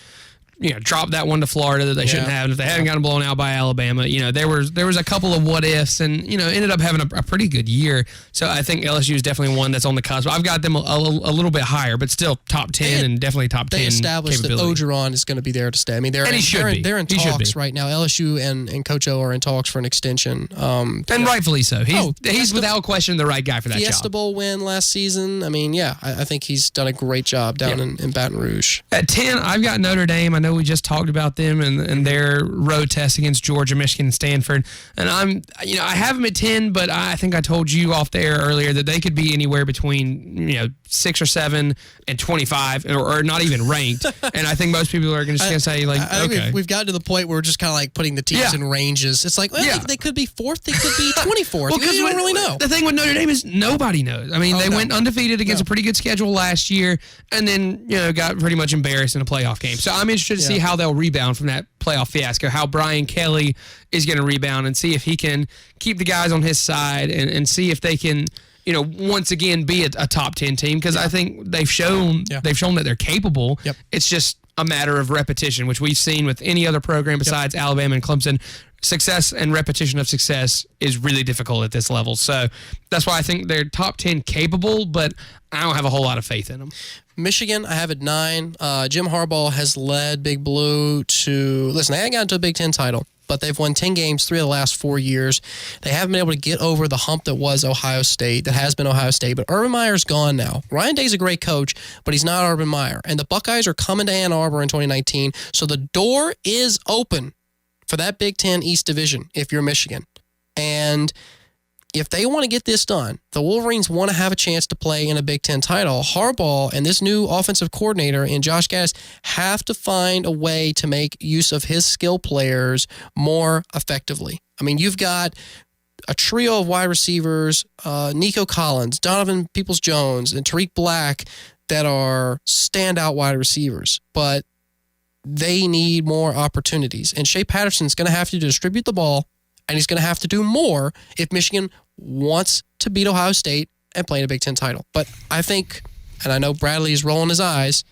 dropped that one to Florida that they shouldn't have, and if they hadn't gotten blown out by Alabama, there was a couple of what ifs, and ended up having a pretty good year. So I think LSU is definitely one that's on the cusp. I've got them a little bit higher, but still top 10 and definitely top 10. They established that Ogeron is going to be there to stay. I mean, they're in talks right now. LSU and Coach O are in talks for an extension, and rightfully so. He's without question the right guy for that job. Fiesta Bowl win last season. I mean, I think he's done a great job down in Baton Rouge. At 10, I've got Notre Dame. I know we just talked about them and their road test against Georgia, Michigan, and Stanford. And I have them at 10, but I think I told you off the air earlier that they could be anywhere between 6 or 7 and 25, or not even ranked. And I think most people are just going to say I think we've gotten to the point where we're just kind of like putting the teams in ranges. It's like, they could be 4th, they could be 24th. Well, you don't really know. The thing with Notre Dame is nobody knows. I mean, they went undefeated against a pretty good schedule last year, and then got pretty much embarrassed in a playoff game. So I'm interested to see how they'll rebound from that playoff fiasco, how Brian Kelly is going to rebound, and see if he can keep the guys on his side and see if they can once again be a top 10 team, because I think they've shown that they're capable. Yep. It's just a matter of repetition, which we've seen with any other program besides Alabama and Clemson. Success and repetition of success is really difficult at this level. So that's why I think they're top 10 capable, but I don't have a whole lot of faith in them. Michigan, I have at 9. Jim Harbaugh has led Big Blue to, listen, they haven't gotten to a Big Ten title, but they've won 10 games 3 of the last 4 years. They haven't been able to get over the hump that was Ohio State, that has been Ohio State, but Urban Meyer's gone now. Ryan Day's a great coach, but he's not Urban Meyer. And the Buckeyes are coming to Ann Arbor in 2019, so the door is open for that Big Ten East Division if you're Michigan. And if they want to get this done, the Wolverines want to have a chance to play in a Big Ten title. Harbaugh and this new offensive coordinator in Josh Gaddis have to find a way to make use of his skill players more effectively. I mean, you've got a trio of wide receivers, Nico Collins, Donovan Peoples-Jones, and Tariq Black that are standout wide receivers, but they need more opportunities. And Shea Patterson's going to have to distribute the ball, and he's going to have to do more if Michigan wants to beat Ohio State and play in a Big Ten title. But I think, and I know Bradley is rolling his eyes,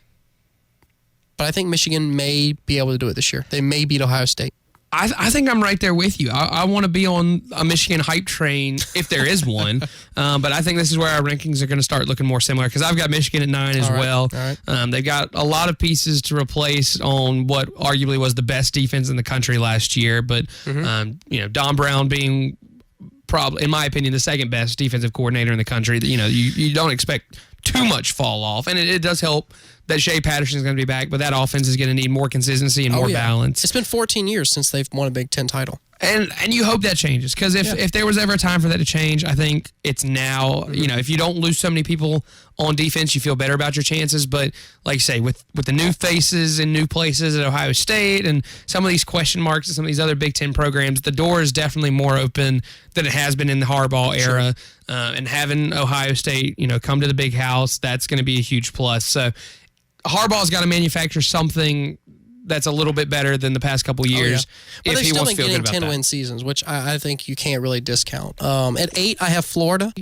but I think Michigan may be able to do it this year. They may beat Ohio State. I think I'm right there with you. I want to be on a Michigan hype train if there is one, but I think this is where our rankings are going to start looking more similar, because I've got Michigan at 9 as well. All right. They've got a lot of pieces to replace on what arguably was the best defense in the country last year, but Don Brown being probably, in my opinion, the second best defensive coordinator in the country. You don't expect too much fall off, and it does help that Shea Patterson is going to be back, but that offense is going to need more consistency and more balance. It's been 14 years since they've won a Big Ten title. And you hope that changes, because if there was ever a time for that to change, I think it's now. If you don't lose so many people on defense, you feel better about your chances. But like you say, with the new faces and new places at Ohio State and some of these question marks and some of these other Big Ten programs, the door is definitely more open than it has been in the Harbaugh era. And having Ohio State, come to the big house, that's going to be a huge plus. So Harbaugh's got to manufacture something that's a little bit better than the past couple years. But If they've he still wants been to feel getting good about 10-win that. seasons, which I think you can't really discount. At 8, I have Florida,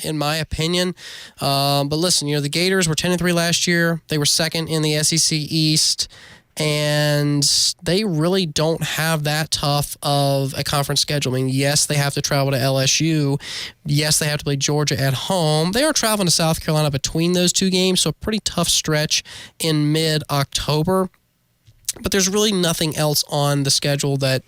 in my opinion. But listen, the Gators were 10-3 last year. They were second in the SEC East. And they really don't have that tough of a conference schedule. I mean, yes, they have to travel to LSU. Yes, they have to play Georgia at home. They are traveling to South Carolina between those two games, so a pretty tough stretch in mid-October. But there's really nothing else on the schedule that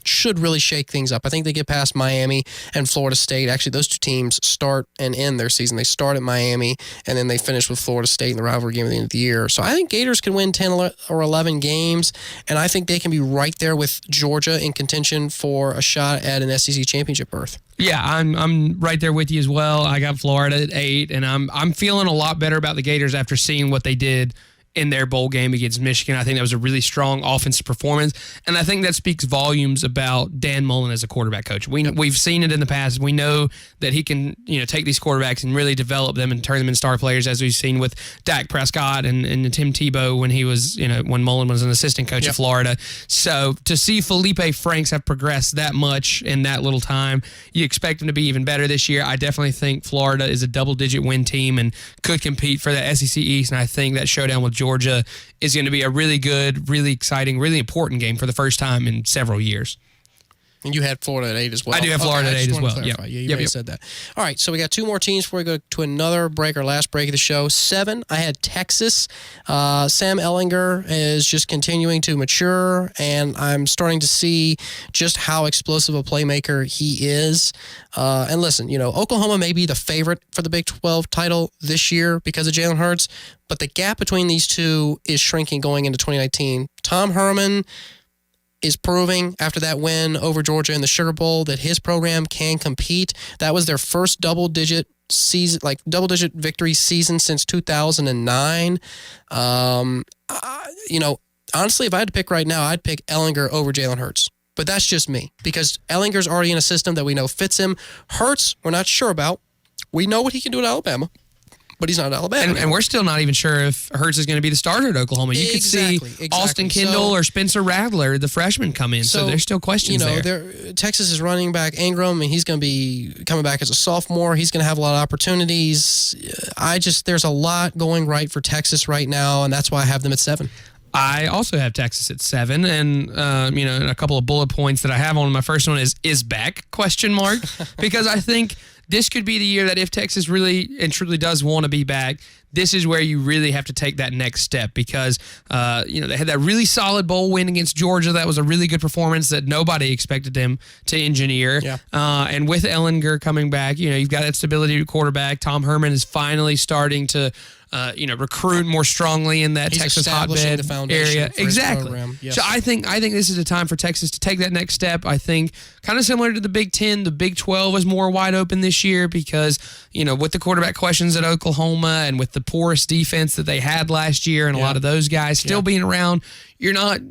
should really shake things up. I think they get past Miami and Florida State. Actually, those two teams start and end their season. They start at Miami, and then they finish with Florida State in the rivalry game at the end of the year. So I think Gators can win 10 or 11 games, and I think they can be right there with Georgia in contention for a shot at an SEC championship berth. Yeah, I'm right there with you as well. I got Florida at 8, and I'm feeling a lot better about the Gators after seeing what they did in their bowl game against Michigan. I think that was a really strong offensive performance, and I think that speaks volumes about Dan Mullen as a quarterback coach. We've seen it in the past. We know that he can take these quarterbacks and really develop them and turn them into star players, as we've seen with Dak Prescott and Tim Tebow when he was when Mullen was an assistant coach at Florida. So to see Felipe Franks have progressed that much in that little time, you expect him to be even better this year. I definitely think Florida is a double-digit win team and could compete for the SEC East, and I think that showdown with Georgia is going to be a really good, really exciting, really important game for the first time in several years. And you had Florida at 8 as well. I do have Florida at 8 as well. Yeah, you already said that. All right, so we got 2 more teams before we go to another break, our last break of the show. 7, I had Texas. Sam Ehlinger is just continuing to mature, and I'm starting to see just how explosive a playmaker he is. And listen, Oklahoma may be the favorite for the Big 12 title this year because of Jalen Hurts, but the gap between these two is shrinking going into 2019. Tom Herman is proving after that win over Georgia in the Sugar Bowl that his program can compete. That was their first double-digit victory season since 2009. Honestly, if I had to pick right now, I'd pick Ehlinger over Jalen Hurts. But that's just me because Ehlinger's already in a system that we know fits him. Hurts, we're not sure about. We know what he can do at Alabama, but he's not at Alabama. And we're still not even sure if Hurts is going to be the starter at Oklahoma. You could see Austin Kendall or Spencer Rattler, the freshman, come in. So there's still questions there. Texas is running back Ingram, and he's going to be coming back as a sophomore. He's going to have a lot of opportunities. There's a lot going right for Texas right now, and that's why I have them at 7. I also have Texas at 7, and a couple of bullet points that I have on my first one is Beck ? Because I think this could be the year that if Texas really and truly does want to be back, this is where you really have to take that next step because, they had that really solid bowl win against Georgia. That was a really good performance that nobody expected them to engineer. Yeah. And with Ehlinger coming back, you've got that stability at quarterback. Tom Herman is finally starting to recruit more strongly in that Texas hotbed area. Exactly. Yes. So I think this is a time for Texas to take that next step. I think kind of similar to the Big 10, the Big 12 is more wide open this year because, with the quarterback questions at Oklahoma and with the porous defense that they had last year and a lot of those guys still being around, you're not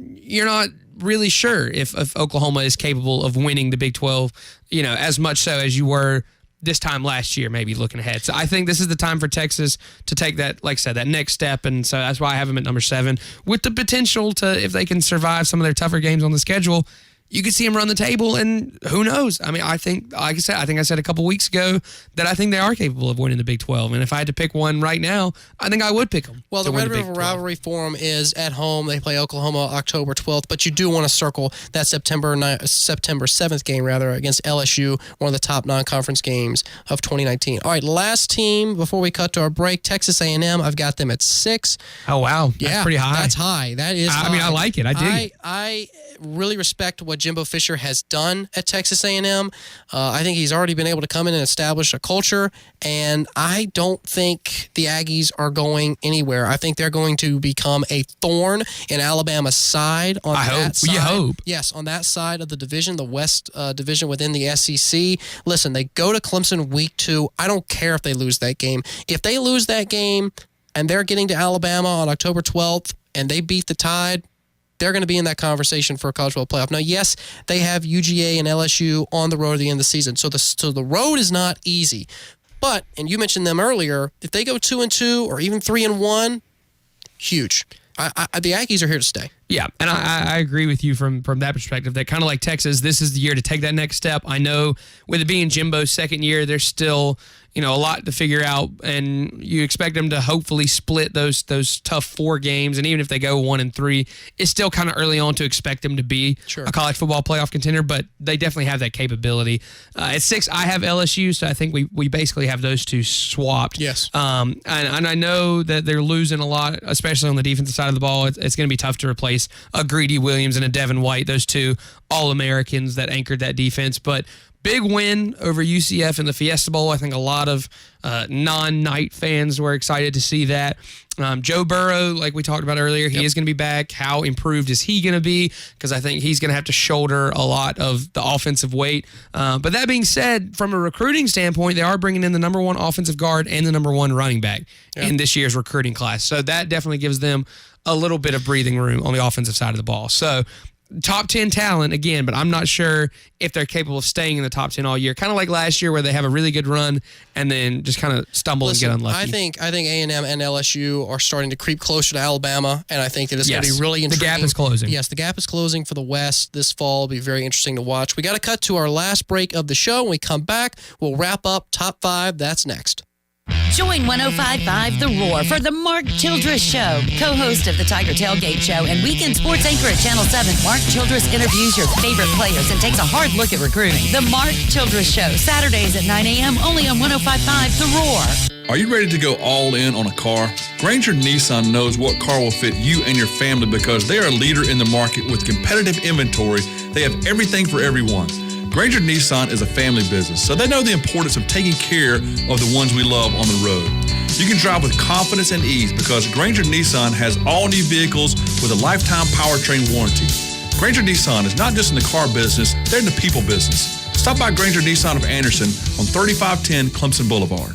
really sure if Oklahoma is capable of winning the Big 12, as much so as you were this time last year, maybe looking ahead. So I think this is the time for Texas to take that, like I said, that next step. And so that's why I have them at number 7 with the potential to, if they can survive some of their tougher games on the schedule, you could see them run the table, and who knows? I mean, I think, like I said, I said a couple weeks ago that I think they are capable of winning the Big 12. And if I had to pick one right now, I think I would pick them. Well, the Red River rivalry for them is at home. They play Oklahoma October 12th, but you do want to circle that September 7th game, against LSU, one of the top non-conference games of 2019. All right, last team before we cut to our break, Texas A&M. I've got them at 6. Oh, wow. That's pretty high. That's high. That is high. I mean, I like it. I dig it. I really respect what Jimbo Fisher has done at Texas A&M. I think he's already been able to come in and establish a culture, and I don't think the Aggies are going anywhere. I think they're going to become a thorn in Alabama's side. On that side. You hope. Yes, on that side of the division, the West division within the SEC. Listen, they go to Clemson week 2. I don't care if they lose that game. If they lose that game and they're getting to Alabama on October 12th and they beat the Tide, they're going to be in that conversation for a college football playoff. Now, yes, they have UGA and LSU on the road at the end of the season, so the road is not easy. But, and you mentioned them earlier, if they go 2-2 or even 3-1, huge. The Aggies are here to stay. Yeah, and I agree with you from that perspective. That kind of like Texas, this is the year to take that next step. I know with it being Jimbo's second year, there's still a lot to figure out, and you expect them to hopefully split those tough 4 games. And even if they go 1-3, it's still kind of early on to expect them to be a college football playoff contender. But they definitely have that capability. At 6, I have LSU, so I think we basically have those two swapped. Yes. And I know that they're losing a lot, especially on the defensive side of the ball. It's going to be tough to replace a Greedy Williams and a Devin White, those two All-Americans that anchored that defense. But big win over UCF in the Fiesta Bowl. I think a lot of non-Knight fans were excited to see that. Joe Burrow, like we talked about earlier, he is going to be back. How improved is he going to be? Because I think he's going to have to shoulder a lot of the offensive weight. But that being said, from a recruiting standpoint, they are bringing in the number 1 offensive guard and the number 1 running back in this year's recruiting class. So that definitely gives them a little bit of breathing room on the offensive side of the ball. So top 10 talent again, but I'm not sure if they're capable of staying in the top 10 all year. Kind of like last year where they have a really good run and then just kind of stumble and get unlucky. I think A&M and LSU are starting to creep closer to Alabama, and I think that it's going to be really intriguing. The gap is closing. Yes, the gap is closing for the West this fall. It'll be very interesting to watch. We got to cut to our last break of the show. When we come back, we'll wrap up top 5. That's next. Join 105.5 The Roar for the Mark Childress Show. Co-host of the Tiger Tailgate Show and weekend sports anchor at Channel 7, Mark Childress interviews your favorite players and takes a hard look at recruiting. The Mark Childress Show, Saturdays at 9 a.m. only on 105.5 The Roar. Are you ready to go all in on a car? Granger Nissan knows what car will fit you and your family because they are a leader in the market with competitive inventory. They have everything for everyone. Granger Nissan is a family business, so they know the importance of taking care of the ones we love on the road. You can drive with confidence and ease because Granger Nissan has all new vehicles with a lifetime powertrain warranty. Granger Nissan is not just in the car business, they're in the people business. Stop by Granger Nissan of Anderson on 3510 Clemson Boulevard.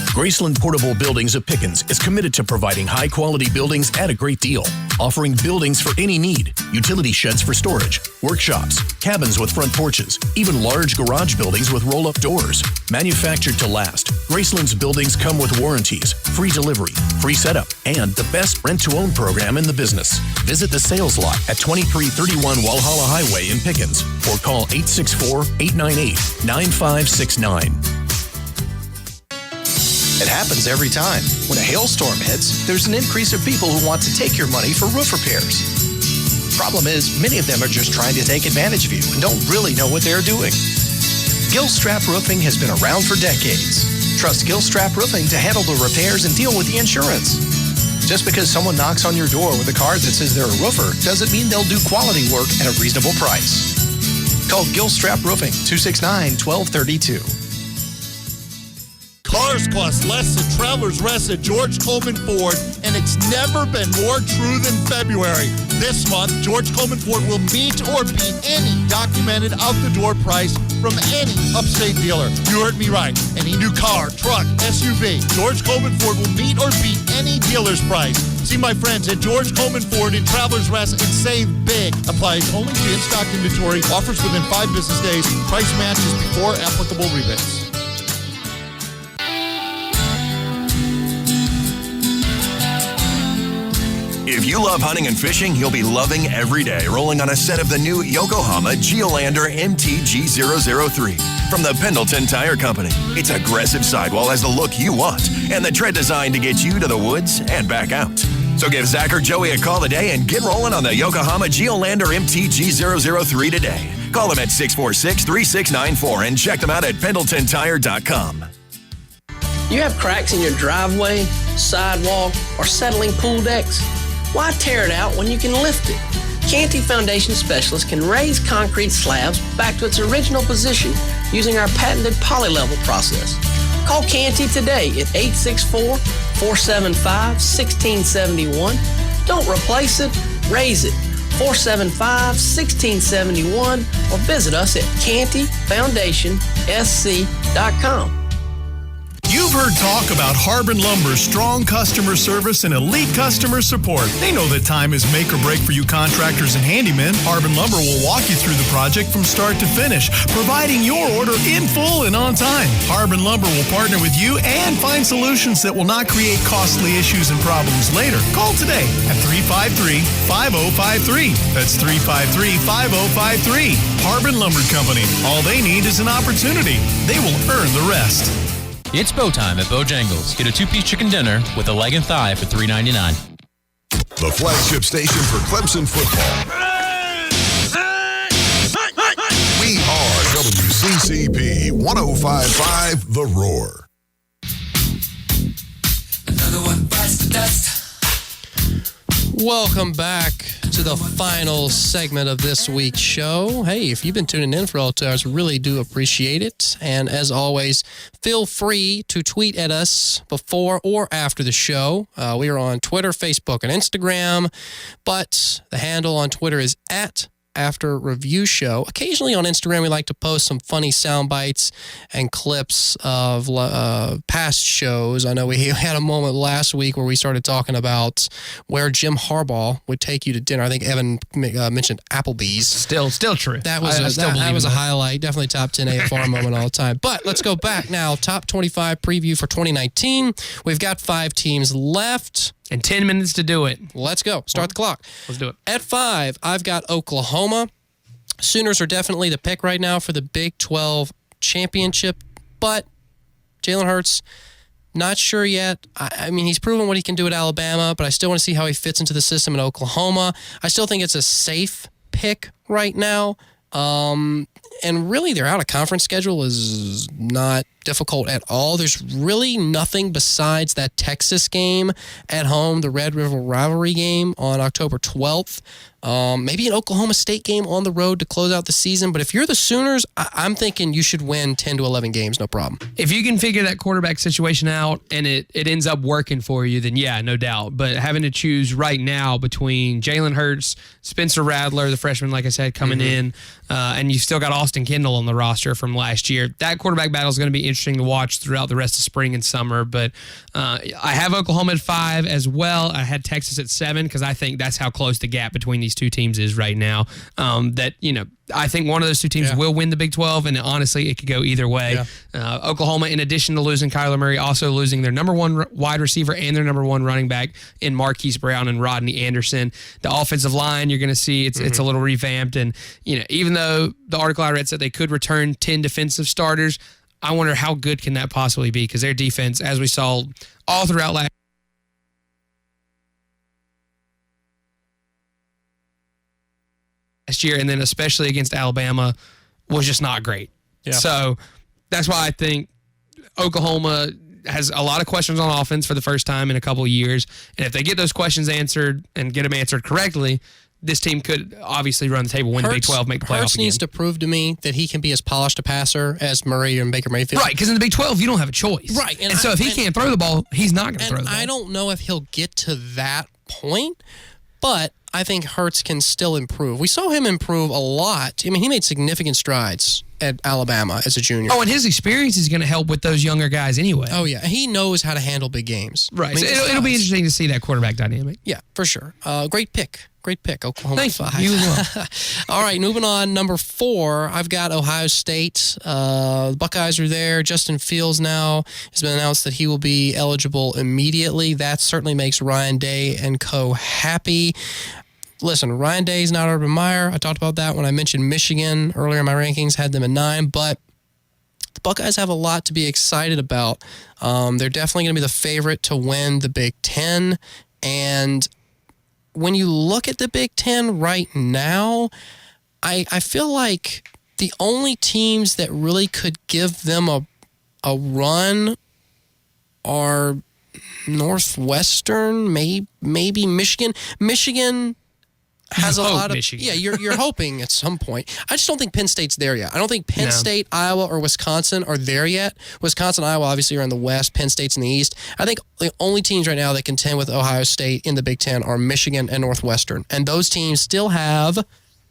Graceland Portable Buildings of Pickens is committed to providing high-quality buildings at a great deal, offering buildings for any need, utility sheds for storage, workshops, cabins with front porches, even large garage buildings with roll-up doors. Manufactured to last, Graceland's buildings come with warranties, free delivery, free setup, and the best rent-to-own program in the business. Visit the sales lot at 2331 Walhalla Highway in Pickens or call 864-898-9569. It happens every time. When a hailstorm hits, there's an increase of people who want to take your money for roof repairs. Problem is, many of them are just trying to take advantage of you and don't really know what they're doing. Gilstrap Roofing has been around for decades. Trust Gilstrap Roofing to handle the repairs and deal with the insurance. Just because someone knocks on your door with a card that says they're a roofer doesn't mean they'll do quality work at a reasonable price. Call Gilstrap Roofing, 269-1232. Cars cost less at Travelers Rest at George Coleman Ford, and it's never been more true than February. This month, George Coleman Ford will meet or beat any documented out-the-door price from any upstate dealer. You heard me right. Any new car, truck, SUV, George Coleman Ford will meet or beat any dealer's price. See my friends at George Coleman Ford in Travelers Rest and save big. Applies only to in-stock inventory. Offers within 5 business days. Price matches before applicable rebates. If you love hunting and fishing, you'll be loving every day rolling on a set of the new Yokohama Geolander MTG003 from the Pendleton Tire Company. Its aggressive sidewall has the look you want and the tread designed to get you to the woods and back out. So give Zach or Joey a call today and get rolling on the Yokohama Geolander MTG003 today. Call them at 646-3694 and check them out at PendletonTire.com. You have cracks in your driveway, sidewalk, or settling pool decks? Why tear it out when you can lift it? Canty Foundation Specialists can raise concrete slabs back to its original position using our patented polylevel process. Call Canty today at 864-475-1671. Don't replace it, raise it. 475-1671 or visit us at cantyfoundationsc.com. You You've heard talk about Harbin Lumber's strong customer service and elite customer support. They know that time is make or break for you contractors and handymen. Harbin Lumber will walk you through the project from start to finish, providing your order in full and on time. Harbin Lumber will partner with you and find solutions that will not create costly issues and problems later. Call today at 353-5053. That's 353-5053. Harbin Lumber Company. All they need is an opportunity. They will earn the rest. It's bow time at Bojangles. Get a 2-piece chicken dinner with a leg and thigh for $3.99. The flagship station for Clemson football. We are WCCP 105.5 The Roar. Another one bites the dust. Welcome back to the final segment of this week's show. Hey, if you've been tuning in for all 2 hours, really do appreciate it. And as always, feel free to tweet at us before or after the show. We are on Twitter, Facebook, and Instagram, but the handle on Twitter is @AfterReviewShow. Occasionally on Instagram, we like to post some funny sound bites and clips of past shows. I know we had a moment last week where we started talking about where Jim Harbaugh would take you to dinner. I think Evan mentioned Applebee's. Still true. That was a highlight. Definitely top 10 AFR moment all the time. But let's go back now. Top 25 preview for 2019. We've got 5 teams left. And 10 minutes to do it. Let's go. Start the clock. Let's do it. At 5, I've got Oklahoma. Sooners are definitely the pick right now for the Big 12 championship, but Jalen Hurts, not sure yet. I mean, he's proven what he can do at Alabama, but I still want to see how he fits into the system in Oklahoma. I still think it's a safe pick right now. And really, their out-of-conference schedule is not difficult at all. There's really nothing besides that Texas game at home, the Red River rivalry game on October 12th. Maybe an Oklahoma State game on the road to close out the season. But if you're the Sooners, I'm thinking you should win 10 to 11 games, no problem. If you can figure that quarterback situation out and it ends up working for you, then yeah, no doubt. But having to choose right now between Jalen Hurts, Spencer Rattler, the freshman, like I said, coming in, and you've still got Austin Kendall on the roster from last year, that quarterback battle is going to be interesting to watch throughout the rest of spring and summer. But I have Oklahoma at 5 as well. I had Texas at 7 because I think that's how close the gap between these two teams is right now. I think one of those two teams will win the Big 12, and honestly, it could go either way. Yeah. Oklahoma, in addition to losing Kyler Murray, also losing their number 1 wide receiver and their number 1 running back in Marquise Brown and Rodney Anderson. The offensive line, you're going to see it's a little revamped, and even though the article I read said they could return 10 defensive starters, I wonder how good can that possibly be, because their defense, as we saw all throughout last year, and then especially against Alabama, was just not great. Yeah. So that's why I think Oklahoma has a lot of questions on offense for the first time in a couple of years. And if they get those questions answered and get them answered correctly, this team could obviously run the table, win the Big 12, make the playoffs Hurts again. needs to prove to me that he can be as polished a passer as Murray and Baker Mayfield. Right, because in the Big 12, you don't have a choice. Right. And so if he can't throw the ball, he's not going to throw the ball. I don't know if he'll get to that point, but I think Hurts can still improve. We saw him improve a lot. I mean, he made significant strides at Alabama as a junior. Oh, and his experience is going to help with those younger guys anyway. Oh, yeah. He knows how to handle big games. Right. So it'll be interesting to see that quarterback dynamic. Yeah, for sure. Great pick. Great pick, Oklahoma. Thank 5. you as well. All right, moving on. Number 4, I've got Ohio State. The Buckeyes are there. Justin Fields now has been announced that he will be eligible immediately. That certainly makes Ryan Day and co. happy. Listen, Ryan Day is not Urban Meyer. I talked about that when I mentioned Michigan earlier in my rankings, had them at 9, but the Buckeyes have a lot to be excited about. They're definitely going to be the favorite to win the Big Ten, and when you look at the Big Ten right now, I feel like the only teams that really could give them a run are Northwestern, maybe Michigan. Michigan has a lot of Michigan. Yeah, you're hoping at some point. I just don't think Penn State's there yet. I don't think Penn State, Iowa, or Wisconsin are there yet. Wisconsin, Iowa, obviously are in the West. Penn State's in the East. I think the only teams right now that contend with Ohio State in the Big Ten are Michigan and Northwestern, and those teams still have,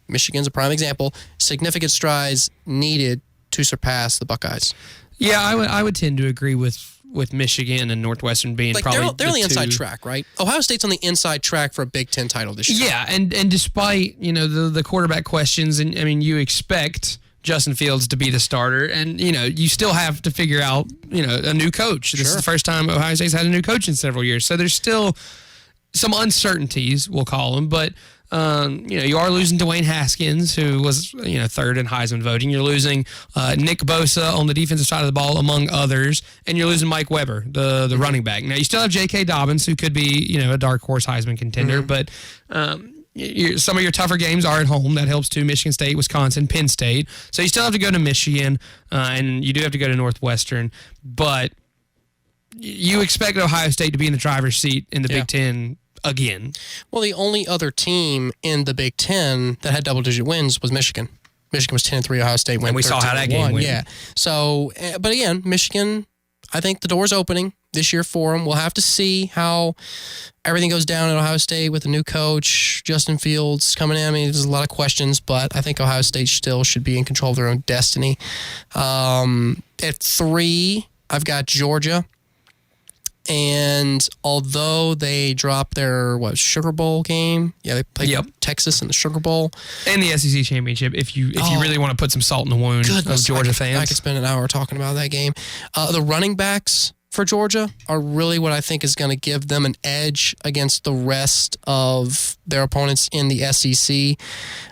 Michigan's a prime example, significant strides needed to surpass the Buckeyes. Yeah, I would tend to agree with with Michigan and Northwestern being probably they're on the inside two. track, right? Ohio State's on the inside track for a Big Ten title this year. Yeah, and despite the quarterback questions, and I mean you expect Justin Fields to be the starter, and you still have to figure out a new coach. This is the first time Ohio State's had a new coach in several years, so there's still some uncertainties, we'll call them, but. You are losing Dwayne Haskins, who was third in Heisman voting. You're losing Nick Bosa on the defensive side of the ball, among others, and you're losing Mike Weber, the running back. Now you still have J.K. Dobbins, who could be a dark horse Heisman contender, but some of your tougher games are at home. That helps too. Michigan State, Wisconsin, Penn State. So you still have to go to Michigan, and you do have to go to Northwestern, but you expect Ohio State to be in the driver's seat in the Big Ten again. Well, the only other team in the Big Ten that had double-digit wins was Michigan. Michigan was 10-3. Ohio State went 13-1. And we saw how that game went. Yeah. So, but again, Michigan, I think the door's opening this year for them. We'll have to see how everything goes down at Ohio State with the new coach, Justin Fields, coming in. I mean, there's a lot of questions, but I think Ohio State still should be in control of their own destiny. At 3, I've got Georgia. And although they dropped their Sugar Bowl game, they played Texas in the Sugar Bowl and the SEC championship. If you really want to put some salt in the wound of Georgia fans, I could spend an hour talking about that game. The running backs for Georgia are really what I think is going to give them an edge against the rest of their opponents in the SEC.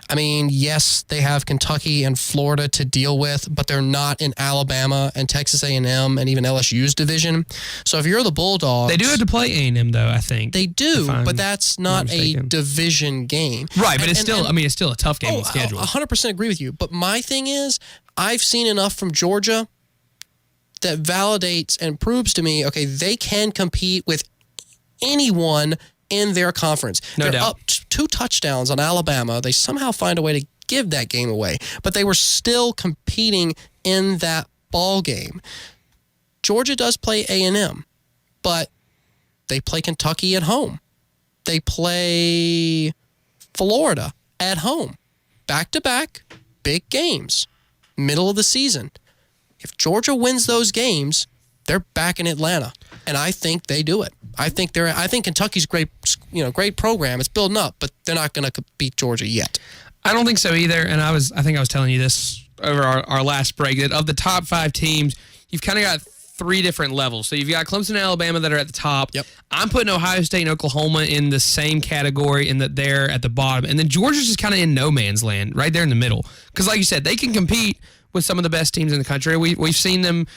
I mean, yes, they have Kentucky and Florida to deal with, but they're not in Alabama and Texas A&M and even LSU's division. So if you're the Bulldogs... They do have to play A&M, though, I think. They do, but that's not a division game. Right, but it's still a tough game on schedule. 100% agree with you. But my thing is, I've seen enough from Georgia that validates and proves to me, okay, they can compete with anyone in their conference. They're up 2 touchdowns on Alabama. They somehow find a way to give that game away, but they were still competing in that ball game. Georgia does play A&M, but they play Kentucky at home. They play Florida at home. Back-to-back big games, middle of the season. If Georgia wins those games, they're back in Atlanta, and I think they do it. I think Kentucky's great program. It's building up, but they're not going to beat Georgia yet. I don't think so either. And I think I was telling you this over our last break that of the top 5 teams, you've kind of got 3 different levels. So you've got Clemson and Alabama that are at the top. Yep. I'm putting Ohio State and Oklahoma in the same category in that they're at the bottom, and then Georgia's just kind of in no man's land, right there in the middle. Because like you said, they can compete with some of the best teams in the country. We've seen them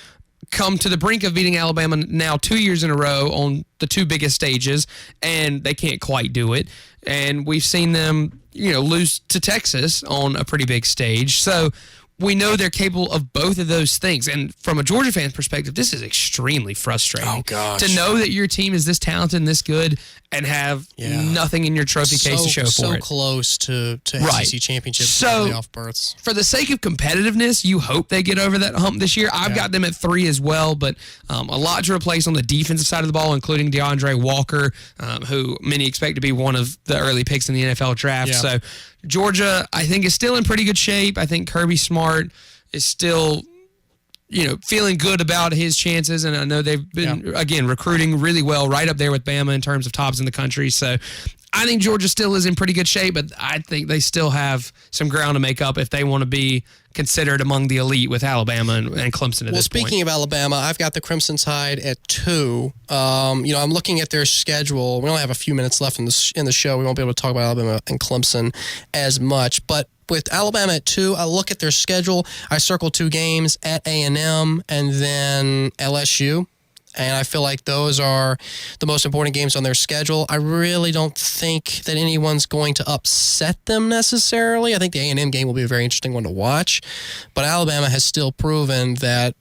come to the brink of beating Alabama now 2 years in a row on the 2 biggest stages, and they can't quite do it. And we've seen them, lose to Texas on a pretty big stage. So we know they're capable of both of those things. And from a Georgia fan's perspective, this is extremely frustrating. Oh, gosh. To know that your team is this talented and this good and have nothing in your trophy case to show for it. So close to SEC championships and playoff berths. For the sake of competitiveness, you hope they get over that hump this year. I've got them at 3 as well, but a lot to replace on the defensive side of the ball, including DeAndre Walker, who many expect to be one of the early picks in the NFL draft. Yeah. So Georgia, I think, is still in pretty good shape. I think Kirby Smart is still, feeling good about his chances. And I know they've been, again, recruiting really well, right up there with Bama in terms of tops in the country. So I think Georgia still is in pretty good shape, but I think they still have some ground to make up if they want to be considered among the elite with Alabama and Clemson at this point. Well, speaking of Alabama, I've got the Crimson Tide at 2. I'm looking at their schedule. We only have a few minutes left in the show. We won't be able to talk about Alabama and Clemson as much, but with Alabama at 2, I look at their schedule. I circle 2 games at A&M and then LSU. And I feel like those are the most important games on their schedule. I really don't think that anyone's going to upset them necessarily. I think the A&M game will be a very interesting one to watch. But Alabama has still proven that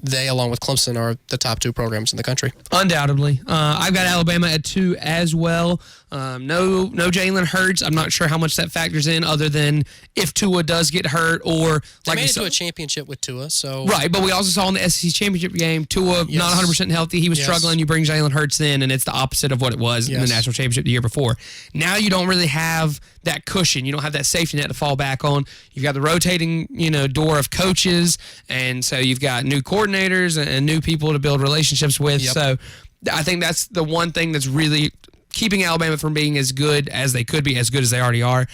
they, along with Clemson, are the top 2 programs in the country. Undoubtedly. I've got Alabama at 2 as well. No Jalen Hurts. I'm not sure how much that factors in other than if Tua does get hurt or... They made it to a championship with Tua, so... Right, but we also saw in the SEC championship game, Tua not 100% healthy. He was struggling. You bring Jalen Hurts in, and it's the opposite of what it was in the national championship the year before. Now you don't really have that cushion. You don't have that safety net to fall back on. You've got the rotating, door of coaches, and so you've got new coordinators coordinators and new people to build relationships with. Yep. So I think that's the one thing that's really keeping Alabama from being as good as they could be, as good as they already are.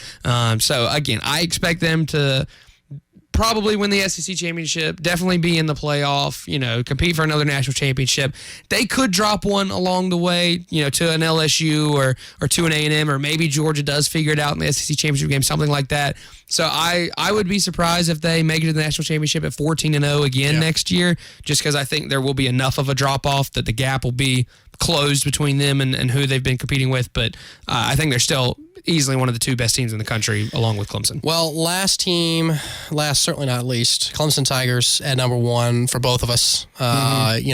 So, again, I expect them to probably win the SEC championship, definitely be in the playoff, compete for another national championship. They could drop one along the way, to an LSU or to an A&M, or maybe Georgia does figure it out in the SEC championship game, something like that. So I would be surprised if they make it to the national championship at 14-0 again next year, just because I think there will be enough of a drop-off that the gap will be closed between them and who they've been competing with. But I think they're still easily one of the two best teams in the country, along with Clemson. Well, certainly not least, Clemson Tigers at number one for both of us. Could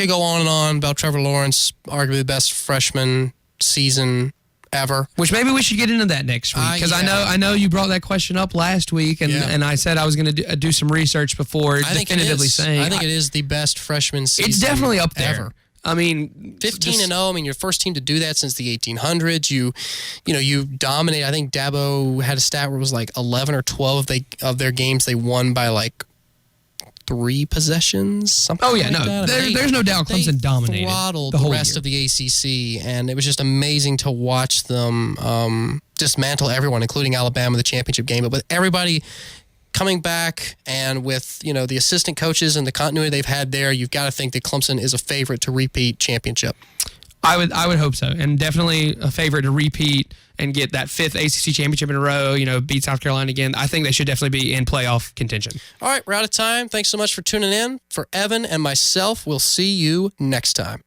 go on and on about Trevor Lawrence, arguably the best freshman season ever. Which maybe we should get into that next week, because I know you brought that question up last week, and I said I was going to do some research before definitively saying. I think it is the best freshman season. It's definitely up there. Ever. I mean, 15-0. I mean, your first team to do that since the 1800s. You dominate. I think Dabo had a stat where it was like 11 or 12 of their games they won by like 3 possessions. Something. Oh yeah, like no, that. There's no doubt Clemson dominated throttled the whole rest year. of the ACC, and it was just amazing to watch them dismantle everyone, including Alabama, the championship game. But with everybody coming back, and with the assistant coaches and the continuity they've had there, you've got to think that Clemson is a favorite to repeat championship. I would hope so, and definitely a favorite to repeat and get that 5th ACC championship in a row. Beat South Carolina again. I think they should definitely be in playoff contention. All right, we're out of time. Thanks so much for tuning in. For Evan and myself, we'll see you next time.